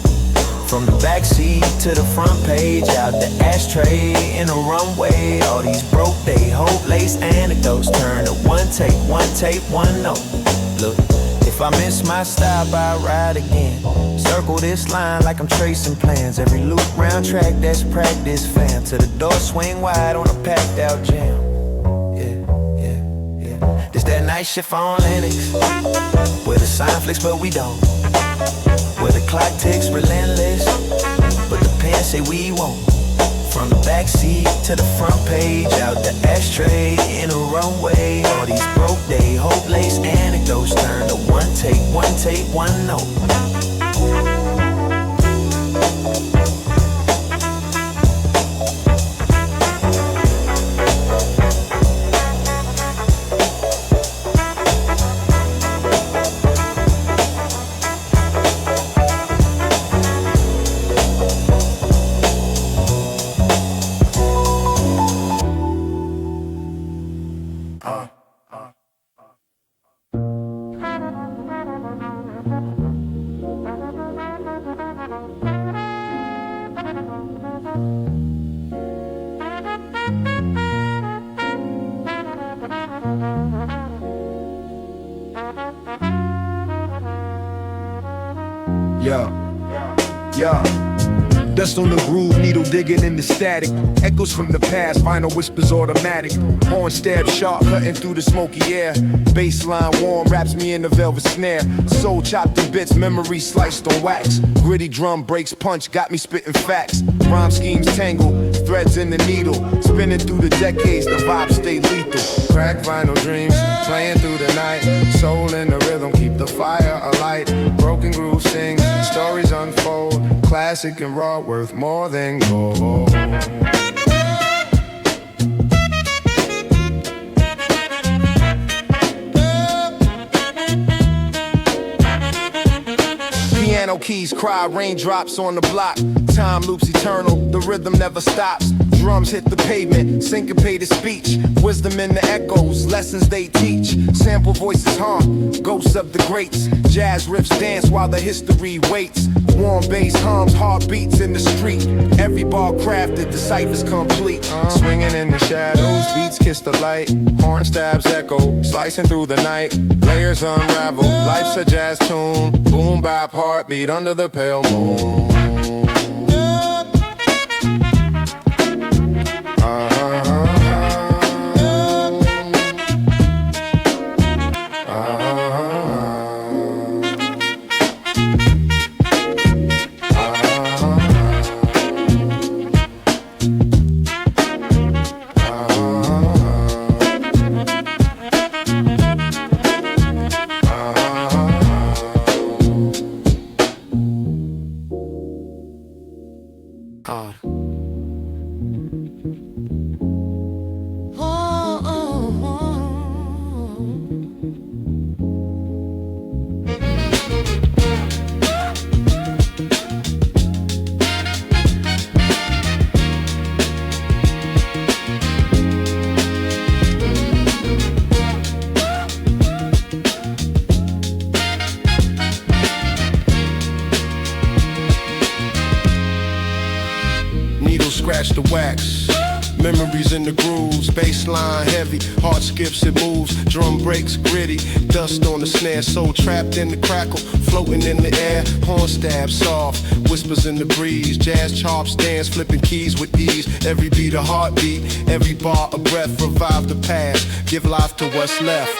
From the backseat to the front page, out the ashtray in the runway. All these broke day, hope-laced anecdotes turn to one take, one note. Look, if I miss my stop, I ride again. Circle this line like I'm tracing plans. Every loop round track, that's practice, fam. To the door swing wide on a packed out jam. Yeah. This that night shift on Linux, where the sign flicks but we don't. Where the clock ticks relentless, but the pants say we won't. From the backseat to the front page, out the ashtray, in a runway. All these broke day, hope lace anecdotes turn to one take, one note. Yeah. Dust on the groove, needle digging in the static. Echoes from the past, vinyl whispers automatic. Horn stab sharp, cutting through the smoky air. Bassline warm, wraps me in the velvet snare. Soul chopped in bits, memory sliced on wax. Gritty drum breaks punch, got me spitting facts. Rhyme schemes tangle, threads in the needle. Spinning through the decades, the vibes stay lethal. Crack vinyl dreams, playing through the night. Soul in the rhythm, keep the fire alight. Broken groove sings, stories unfold. Classic and raw, worth more than gold. Piano keys cry, raindrops on the block. Time loops eternal, the rhythm never stops. Drums hit the pavement, syncopated speech. Wisdom in the echoes, lessons they teach. Sample voices hum, ghosts of the greats. Jazz riffs dance while the history waits. Warm bass hums, heartbeats in the street. Every bar crafted, the cipher's complete. Swinging in the shadows, beats kiss the light. Horn stabs echo, slicing through the night. Layers unravel, life's a jazz tune. Boom bap heartbeat under the pale moon. Scratch the wax, memories in the grooves, bassline heavy, heart skips and moves, drum breaks gritty, dust on the snare, soul trapped in the crackle, floating in the air, horn stab soft, whispers in the breeze, jazz chops dance, flipping keys with ease, every beat a heartbeat, every bar a breath, revive the past, give life to what's left.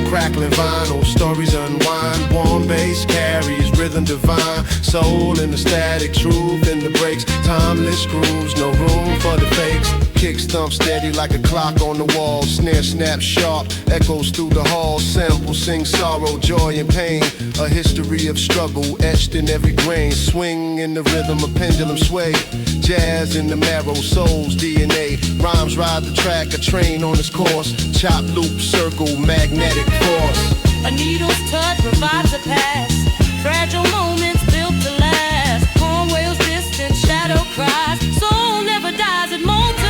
Crackling vinyl, stories unwind. Warm bass carries rhythm divine. Soul in the static, truth in the breaks. Timeless grooves, no room for the fakes. Kicks thump steady like a clock on the wall. Snare snap sharp, echoes through the halls. Samples sing sorrow, joy and pain. A history of struggle etched in every grain. Swing in the rhythm, a pendulum sway. Jazz in the marrow, soul's DNA. Rhymes ride the track, a train on its course. Chop, loop, circle, magnetic force. A needle's touch revives the past. Fragile moments built to last. Horn wails distant, shadow cries. Soul never dies, it multiplies.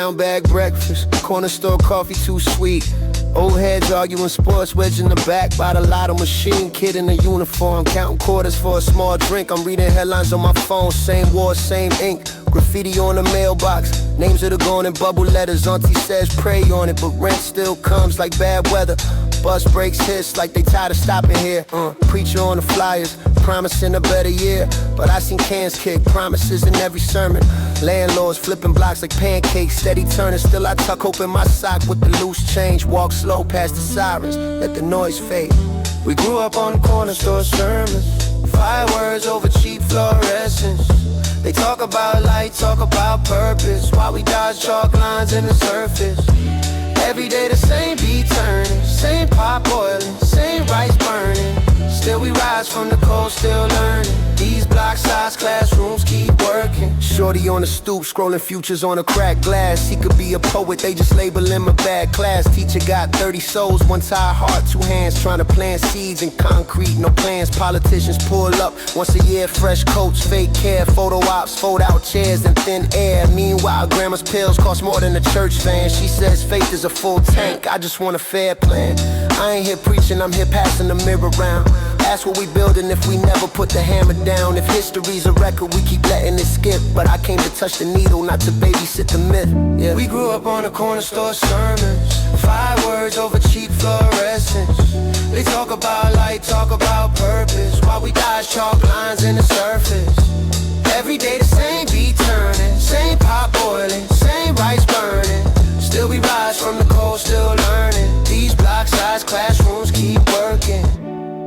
brown bag breakfast. Corner store coffee too sweet. Old heads arguing sports, wedge in the back by the lotto machine. Kid in a uniform, counting quarters for a small drink. I'm reading headlines on my phone, same war, same ink. Graffiti on the mailbox, names that are gone in bubble letters. Auntie says pray on it, but rent still comes like bad weather. Bus breaks hiss like they tired of stopping here. Preacher on the flyers, promising a better year. But I seen cans kick, promises in every sermon. Landlords flipping blocks like pancakes, steady turning. Still I tuck open my sock with the loose change. Walk slow past the sirens, let the noise fade. We grew up on corner store sermons, fireworks over cheap fluorescence. They talk about light, talk about purpose, while we dodge chalk lines in the surface. Every day the same beat turning, same pot boiling, same rice burning. Still we rise from the cold, still learning. These block-sized classrooms keep working. Shorty on the stoop, scrolling futures on a cracked glass. He could be a poet, they just label him a bad class. Teacher got 30 souls, one tired heart, two hands trying to plant seeds in concrete, no plans. Politicians pull up once a year, fresh coats, fake care, photo ops, fold out chairs in thin air. Meanwhile, grandma's pills cost more than a church fan. She says faith is a full tank, I just want a fair plan. I ain't here preaching, I'm here passing the mirror round. Ask what we building if we never put the hammer down. If history's a record, we keep letting it skip. But I came to touch the needle, not to babysit the myth. Yeah. We grew up on the corner store sermons, fireworks over cheap fluorescence. They talk about light, talk about purpose, while we dodge chalk lines in the surface. Every day the same beat turning, same pot boiling, same rice burning. Still we rise from the cold, still learning. These block-sized classrooms keep working.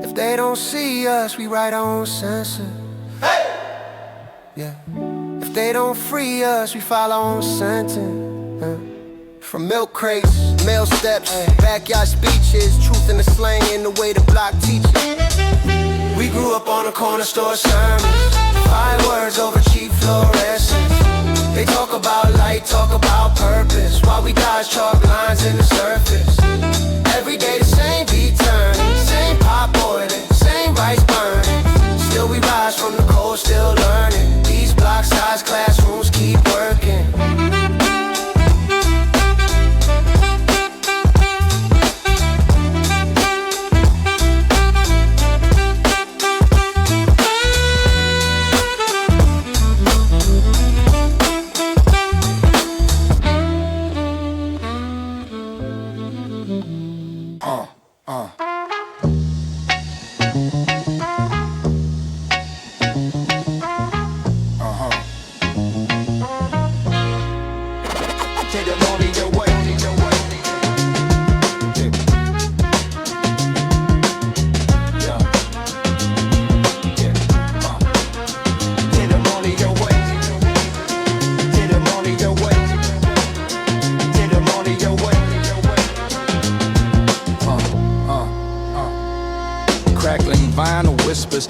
If they don't see us, we write our own censor. Hey! Yeah. If they don't free us, we file our own sentence. From milk crates, mail steps, backyard speeches, truth in the slang and the way the block teaches. We grew up on a corner store sermons, fireworks over cheap fluorescence. They talk about light, talk about purpose, while we dodge chalk lines in the surface. Every day the same beat turning, same pot boiling, same rice burning. Still we rise from the cold, still learning. These block-sized classrooms keep working.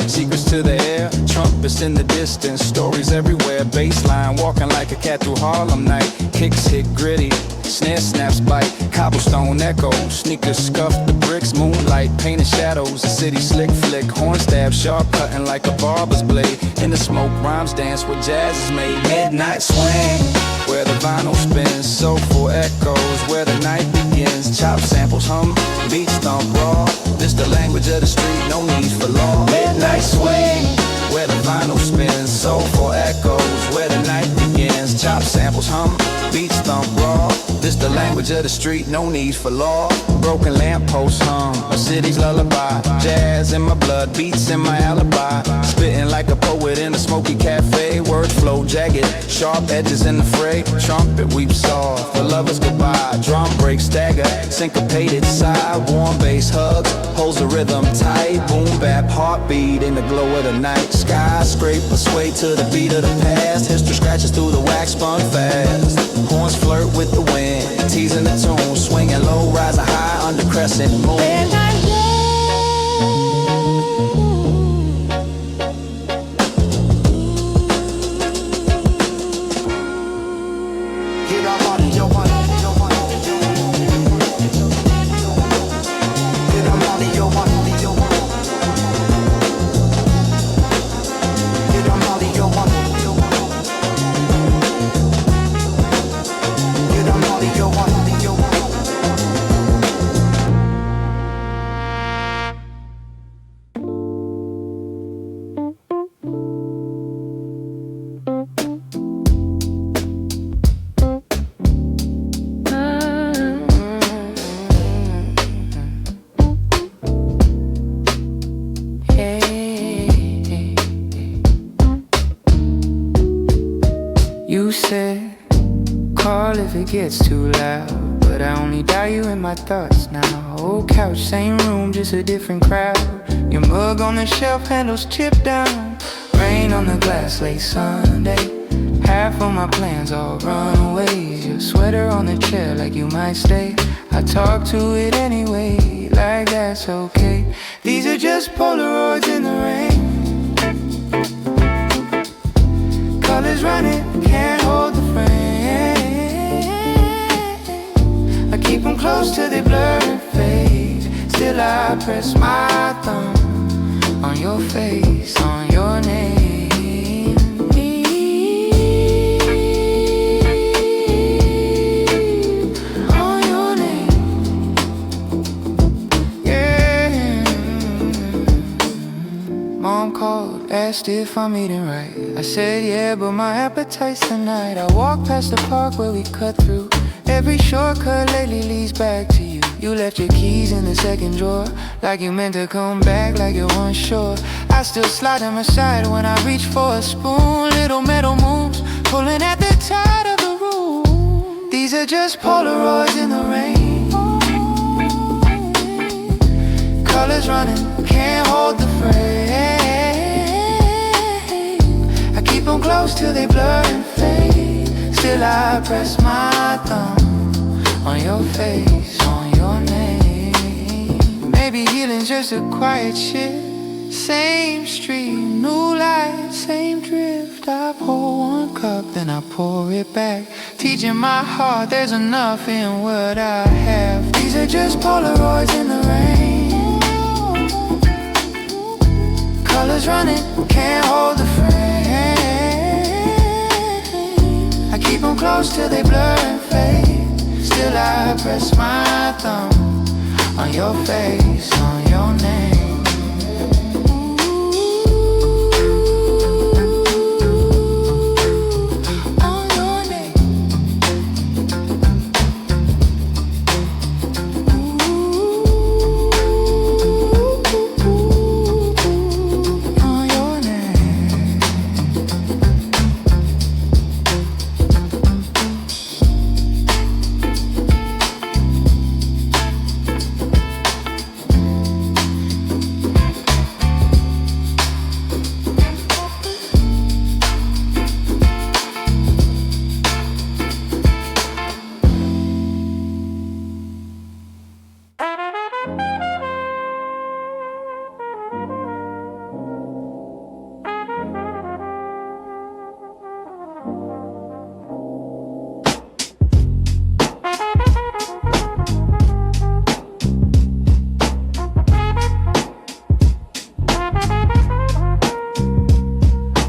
Secrets to the air, trumpets in the distance, stories everywhere, baseline, walking like a cat through Harlem night, kicks hit gritty, snare snaps bite, cobblestone echo, sneakers scuff the bricks, moonlight, painted shadows, the city slick flick, horn stab, sharp cutting like a barber's blade, in the smoke, rhymes dance where jazz is made, midnight swing, where the vinyl spins, soulful echoes, where the night begins, chop samples hum, beats thump raw, this the language of the street, no need for law. Midnight swing, where the vinyl spins, soulful echoes, where the night begins, chop samples hum, beats thump raw, this the language of the street, no need for law. Broken lampposts hum, a city's lullaby, jazz in my blood, beats in my alibi, spitting like a poet in a smoky cafe, word flow jagged, sharp edges in the fray, trumpet weeps soft, the lovers goodbye, drum break stagger, syncopated sigh, warm bass hugs, holds the rhythm tight, boom bap heartbeat in the glow of the night, skyscraper sway to the beat of the past, history scratches through the wax spun fast, horns flirt with the wind, teasing the tune, swinging low, rising high under crescent moon. Get said, call if it gets too loud, but I only dial you in my thoughts now. Old couch, same room, just a different crowd. Your mug on the shelf, handles chipped down. Rain on the glass, late Sunday. Half of my plans all runaways. Your sweater on the chair like you might stay. I talk to it anyway, like that's okay. These are just Polaroids in the rain. Colors running, can't hold the frame. I keep them close till they blur and fade. Still I press my thumb on your face, on your name. On your name. Yeah. Mom called, asked if I'm eating right. I said yeah, but my appetite's tonight. I walked past the park where we cut through. Every shortcut lately leads back to you. You left your keys in the second drawer, like you meant to come back, like you weren't sure. I still slide them aside when I reach for a spoon. Little metal moons, pulling at the tide of the room. These are just Polaroids in the rain. Colors running, can't hold the frame. I keep them close till they blur and fade. Still I press my thumb on your face, on your name. Maybe healing's just a quiet shit. Same street, new light, same drift. I pour one cup, then I pour it back, teaching my heart there's enough in what I have. These are just Polaroids in the rain. Colors running, can't hold the frame. I keep them close till they blur and fade. Still I press my thumb on your face, on your name. On your name. On your name.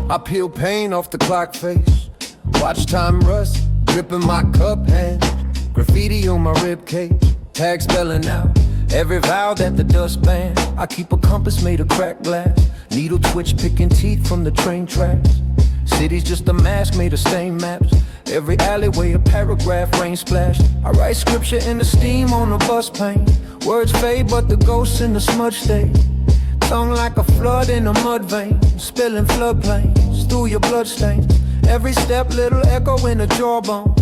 I peel paint off the clock face, watch time rust, dripping my cup hand. Graffiti on my ribcage, tag spelling out every vowel that the dust banned. I keep a compass made of cracked glass, needle twitch picking teeth from the train tracks. City's just a mask made of stained maps, every alleyway a paragraph, rain splashed. I write scripture in the steam on a bus pane. Words fade but the ghosts in the smudge stay. Tongue like a flood in a mud vein, spilling floodplains through your bloodstains. Every step little echo in a jawbone.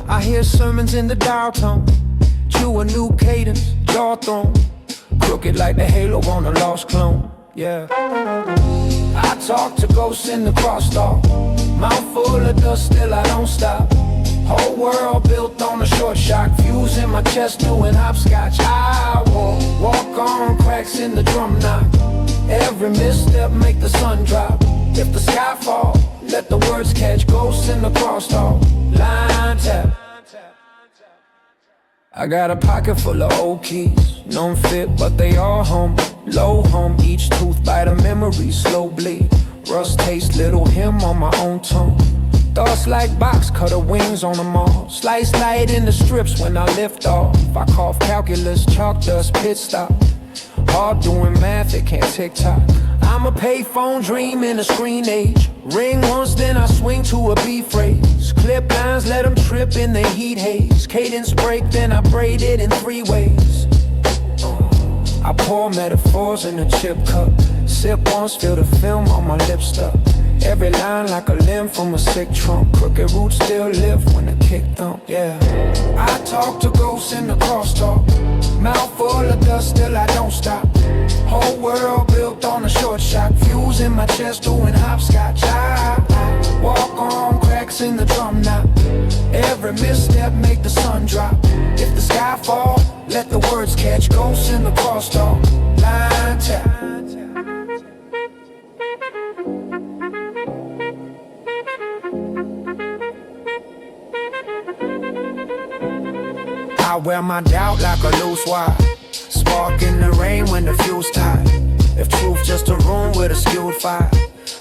I hear sermons in the dial tone, chew a new cadence, jaw thrown, crooked like the halo on a lost clone. Yeah, I talk to ghosts in the crosstalk, mouth full of dust, still I don't stop. Whole world built on a short shot, fuse in my chest doing hopscotch. I walk on cracks in the drum knock. Every misstep make the sun drop. If the sky fall, let the words catch. Ghosts in the crosstalk, line tap. I got a pocket full of old keys, known fit but they all home. Low home, each tooth bite a memory, slow bleed. Rust taste, little hymn on my own tone. Thoughts like box cutter wings on them all. Slice light in the strips when I lift off. I cough calculus, chalk dust, pit stop. Hard doing math, it can't tick-tock. I'm a payphone dream in a screen age. Ring once, then I swing to a B phrase. Clip lines, let them trip in the heat haze. Cadence break, then I braid it in 3 ways. I pour metaphors in a chip cup. Sip once, feel the film on my lip stuck. Every line like a limb from a sick trunk. Crooked roots still live when the kick thump, yeah. I talk to ghosts in the crosstalk. Mouth full of dust, still I don't stop. Whole world built on a short shot. Fuse in my chest doing hopscotch. I walk on cracks in the drum knot. Every misstep make the sun drop. If the sky fall, let the words catch. Ghosts in the crosstalk. Line tap. I wear my doubt like a loose wire. Spark in the rain when the fuel's tight. If truth just a room with a skewed fire,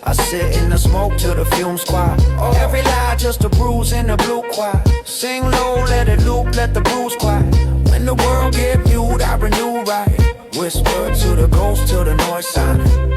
I sit in the smoke till the fumes quiet. Every lie just a bruise in the blue choir. Sing low, let it loop, let the bruise quiet. When the world get viewed, I renew right. Whisper to the ghost till the noise silent.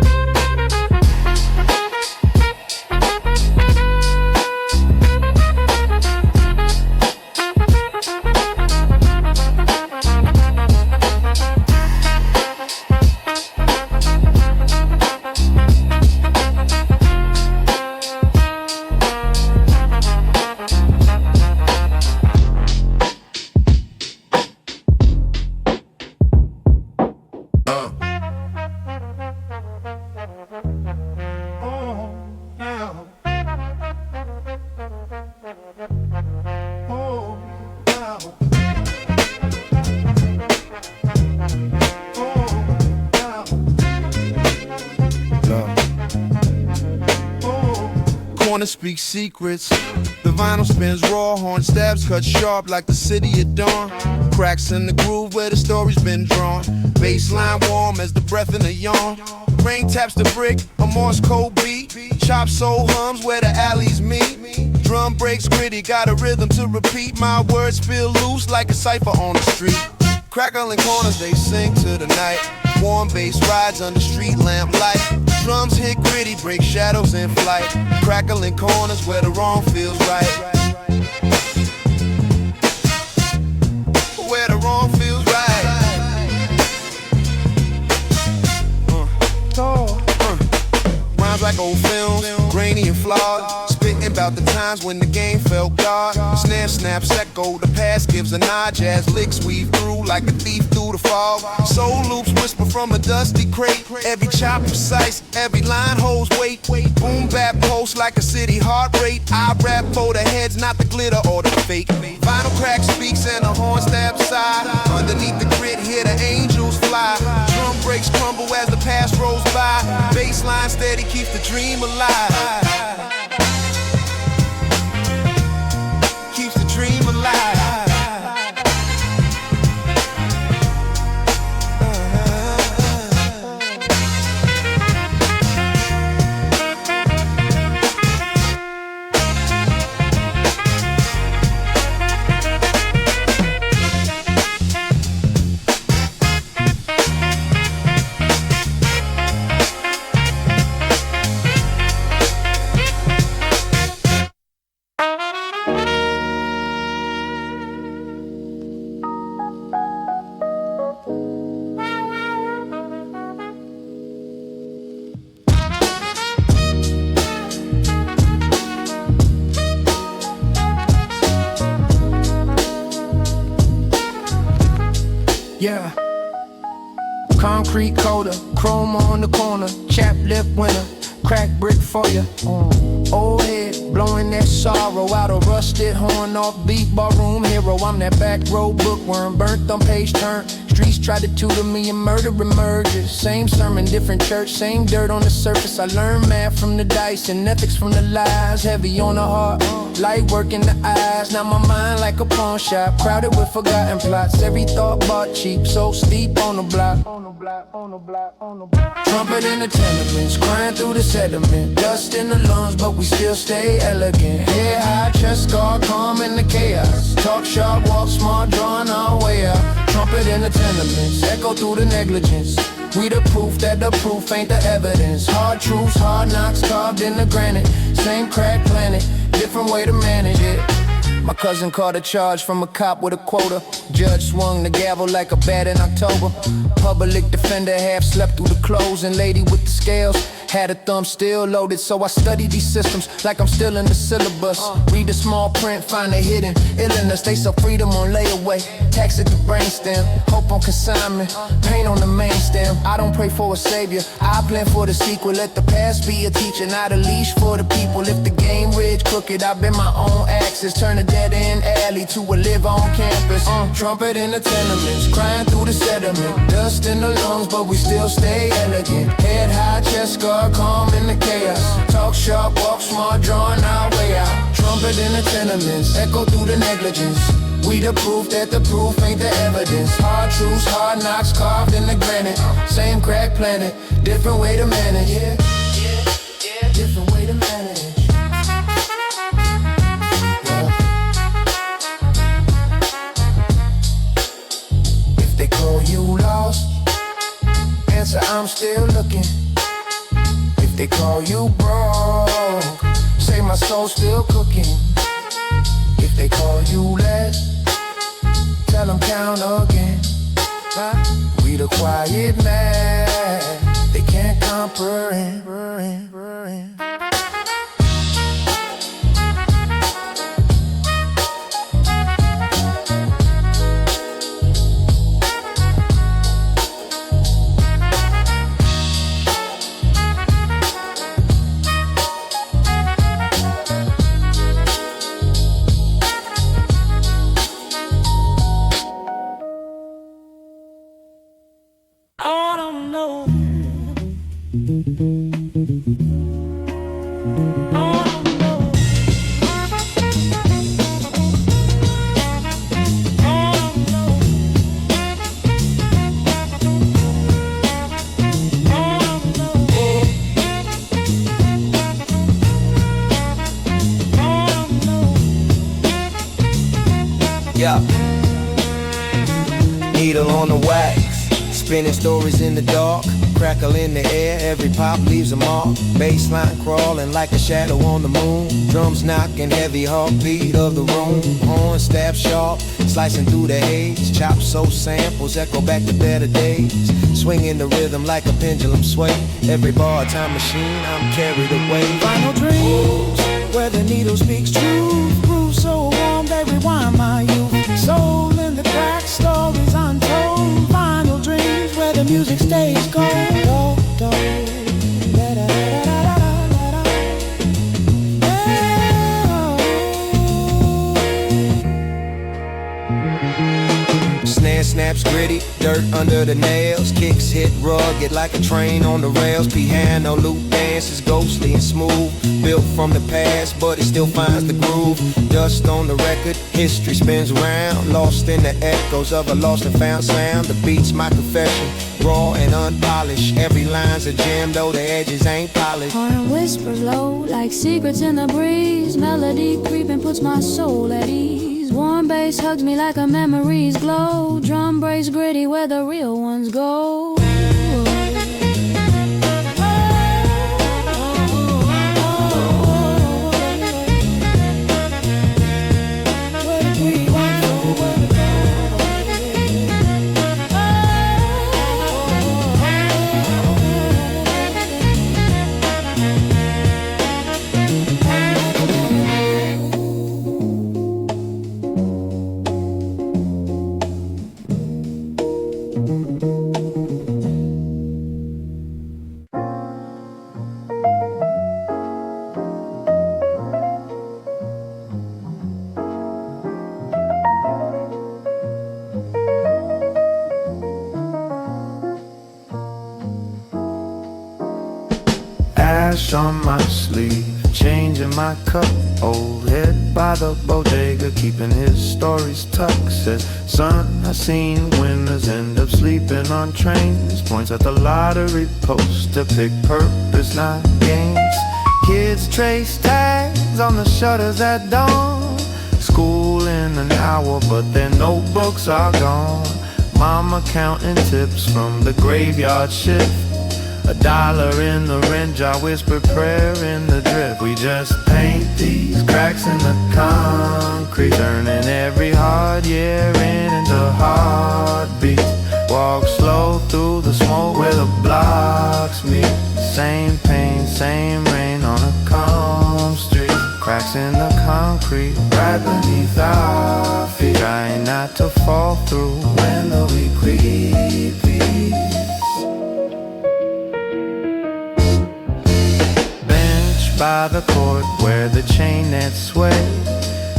Corner speaks secrets. The vinyl spins raw, horn stabs cut sharp like the city at dawn. Cracks in the groove where the story's been drawn. Baseline warm as the breath in a yawn. Rain taps the brick, a Morse code beat. Chop soul hums where the alleys meet. Drum breaks gritty, got a rhythm to repeat. My words feel loose like a cipher on the street. Crackling corners, they sing to the night. Warm bass rides under street lamp light. Drums hit gritty, break shadows in flight. Crackling corners where the wrong feels right. Where the wrong feels right. Rhymes like old films, grainy and flawed. Spitting about the times when the game felt God. Snare snaps echo, the past gives a nod. Jazz licks weave through like a thief through the fog. Soul loops whisper from a dusty crate. Every chop precise, every line holds weight. Boom bap pulse like a city heart rate. I rap for the heads, not the glitter or the fake. Vinyl crack speaks and a horn stab side. Underneath the grid, hear the angels fly. Drum breaks crumble as the past rolls by. Baseline steady keeps the dream alive. Keeps the dream alive. Yeah. Concrete coater, chrome on the corner, chap lip winner, crack brick for ya. Old head, blowing that sorrow out a rusted horn off beat barroom hero. I'm that back row bookworm, burnt on page turn. Streets try to tutor me and murder emerges. Same sermon, different church, same dirt on the surface. I learned math from the dice and ethics from the lies. Heavy on the heart, light work in the eyes. Now my mind like a pawn shop, crowded with forgotten plots. Every thought bought cheap, so steep on the block. Trumpet in the tenements, crying through the sediment. Dust in the lungs, but we still stay elegant. Head high, chest guard, calm in the chaos. Talk sharp, walk smart, drawing our way out. Trumpet in the tenements, echo through the negligence. We the proof that the proof ain't the evidence. Hard truths, hard knocks carved in the granite. Same crack planet, different way to manage it. My cousin caught a charge from a cop with a quota. Judge swung the gavel like a bat in October. Public defender half slept through the closing. Lady with the scales Had a thumb still loaded, so I study these systems like I'm still in the syllabus. Read the small print, find the hidden illness. They sell freedom on layaway, tax at the brainstem, hope on consignment, pain on the main stem. I don't pray for a savior, I plan for the sequel. Let the past be a teacher, not a leash for the people. If the game ridge crooked, I've been my own axis. Turn a dead-end alley to a live-on campus. Trumpet in the tenements, crying through the sediment. Dust in the lungs, but we still stay elegant. Head high, chest guard, calm in the chaos. Talk sharp, walk smart, drawing our way out. Trumpet in the tenements, echo through the negligence. We the proof that the proof ain't the evidence. Hard truths, hard knocks carved in the granite. Same crack planet, different way to manage. Yeah, different way to manage. If they call you lost, answer I'm still looking. If they call you broke, say my soul's still cooking. If they call you less, tell them count again. We the quiet man, they can't comprehend. Yeah. Needle on the wax, spinning stories in the dark. Crackle in the air, every pop leaves a mark. Bassline crawling like a shadow on the moon. Drums knocking, heavy heartbeat of the room. Horn stab sharp, slicing through the haze. Chop so samples echo back to better days. Swinging the rhythm like a pendulum sway. Every bar a time machine, I'm carried away. Final dreams, where the needle speaks truth. Groove so warm, they rewind my youth. Soul in the crack, stories untold. Final dreams, where the music stays cold. Do, do, da, da, da, da, da, da, da. Snare snaps gritty, dirt under the nails. Kicks hit rugged like a train on the rails. Piano loop dances ghostly and smooth. Built from the past, but it still finds the groove. Dust on the record, history spins around. Lost in the echoes of a lost and found sound. The beat's my confession, raw and unpolished. Every line's a gem, though the edges ain't polished. Horn whispers low, like secrets in the breeze. Melody creeping puts my soul at ease. Warm bass hugs me like a memory's glow. Drum breaks gritty where the real ones go. Ash on my sleeve, changing my cup. Old head by the bodega, keeping his stories tucked. Says, son, I seen winners end up sleeping on trains. Points at the lottery poster, pick purpose, not games. Kids trace tags on the shutters at dawn. School in an hour, but their notebooks are gone. Mama counting tips from the graveyard shift. $1 in the rent jar, whisper prayer in the drip. We just paint these cracks in the concrete, turning every hard year into heartbeat. Walk slow through the smoke where the blocks meet. Same pain, same rain on a calm street. Cracks in the concrete, right beneath our feet. Trying not to fall through when the week creeps. Bench by the court where the chain nets sway.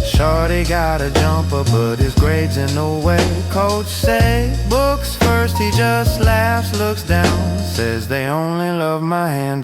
Shorty got a jumper, but his grade's in the way. Coach say, books first, he just laughs, looks down, says they only love my hand.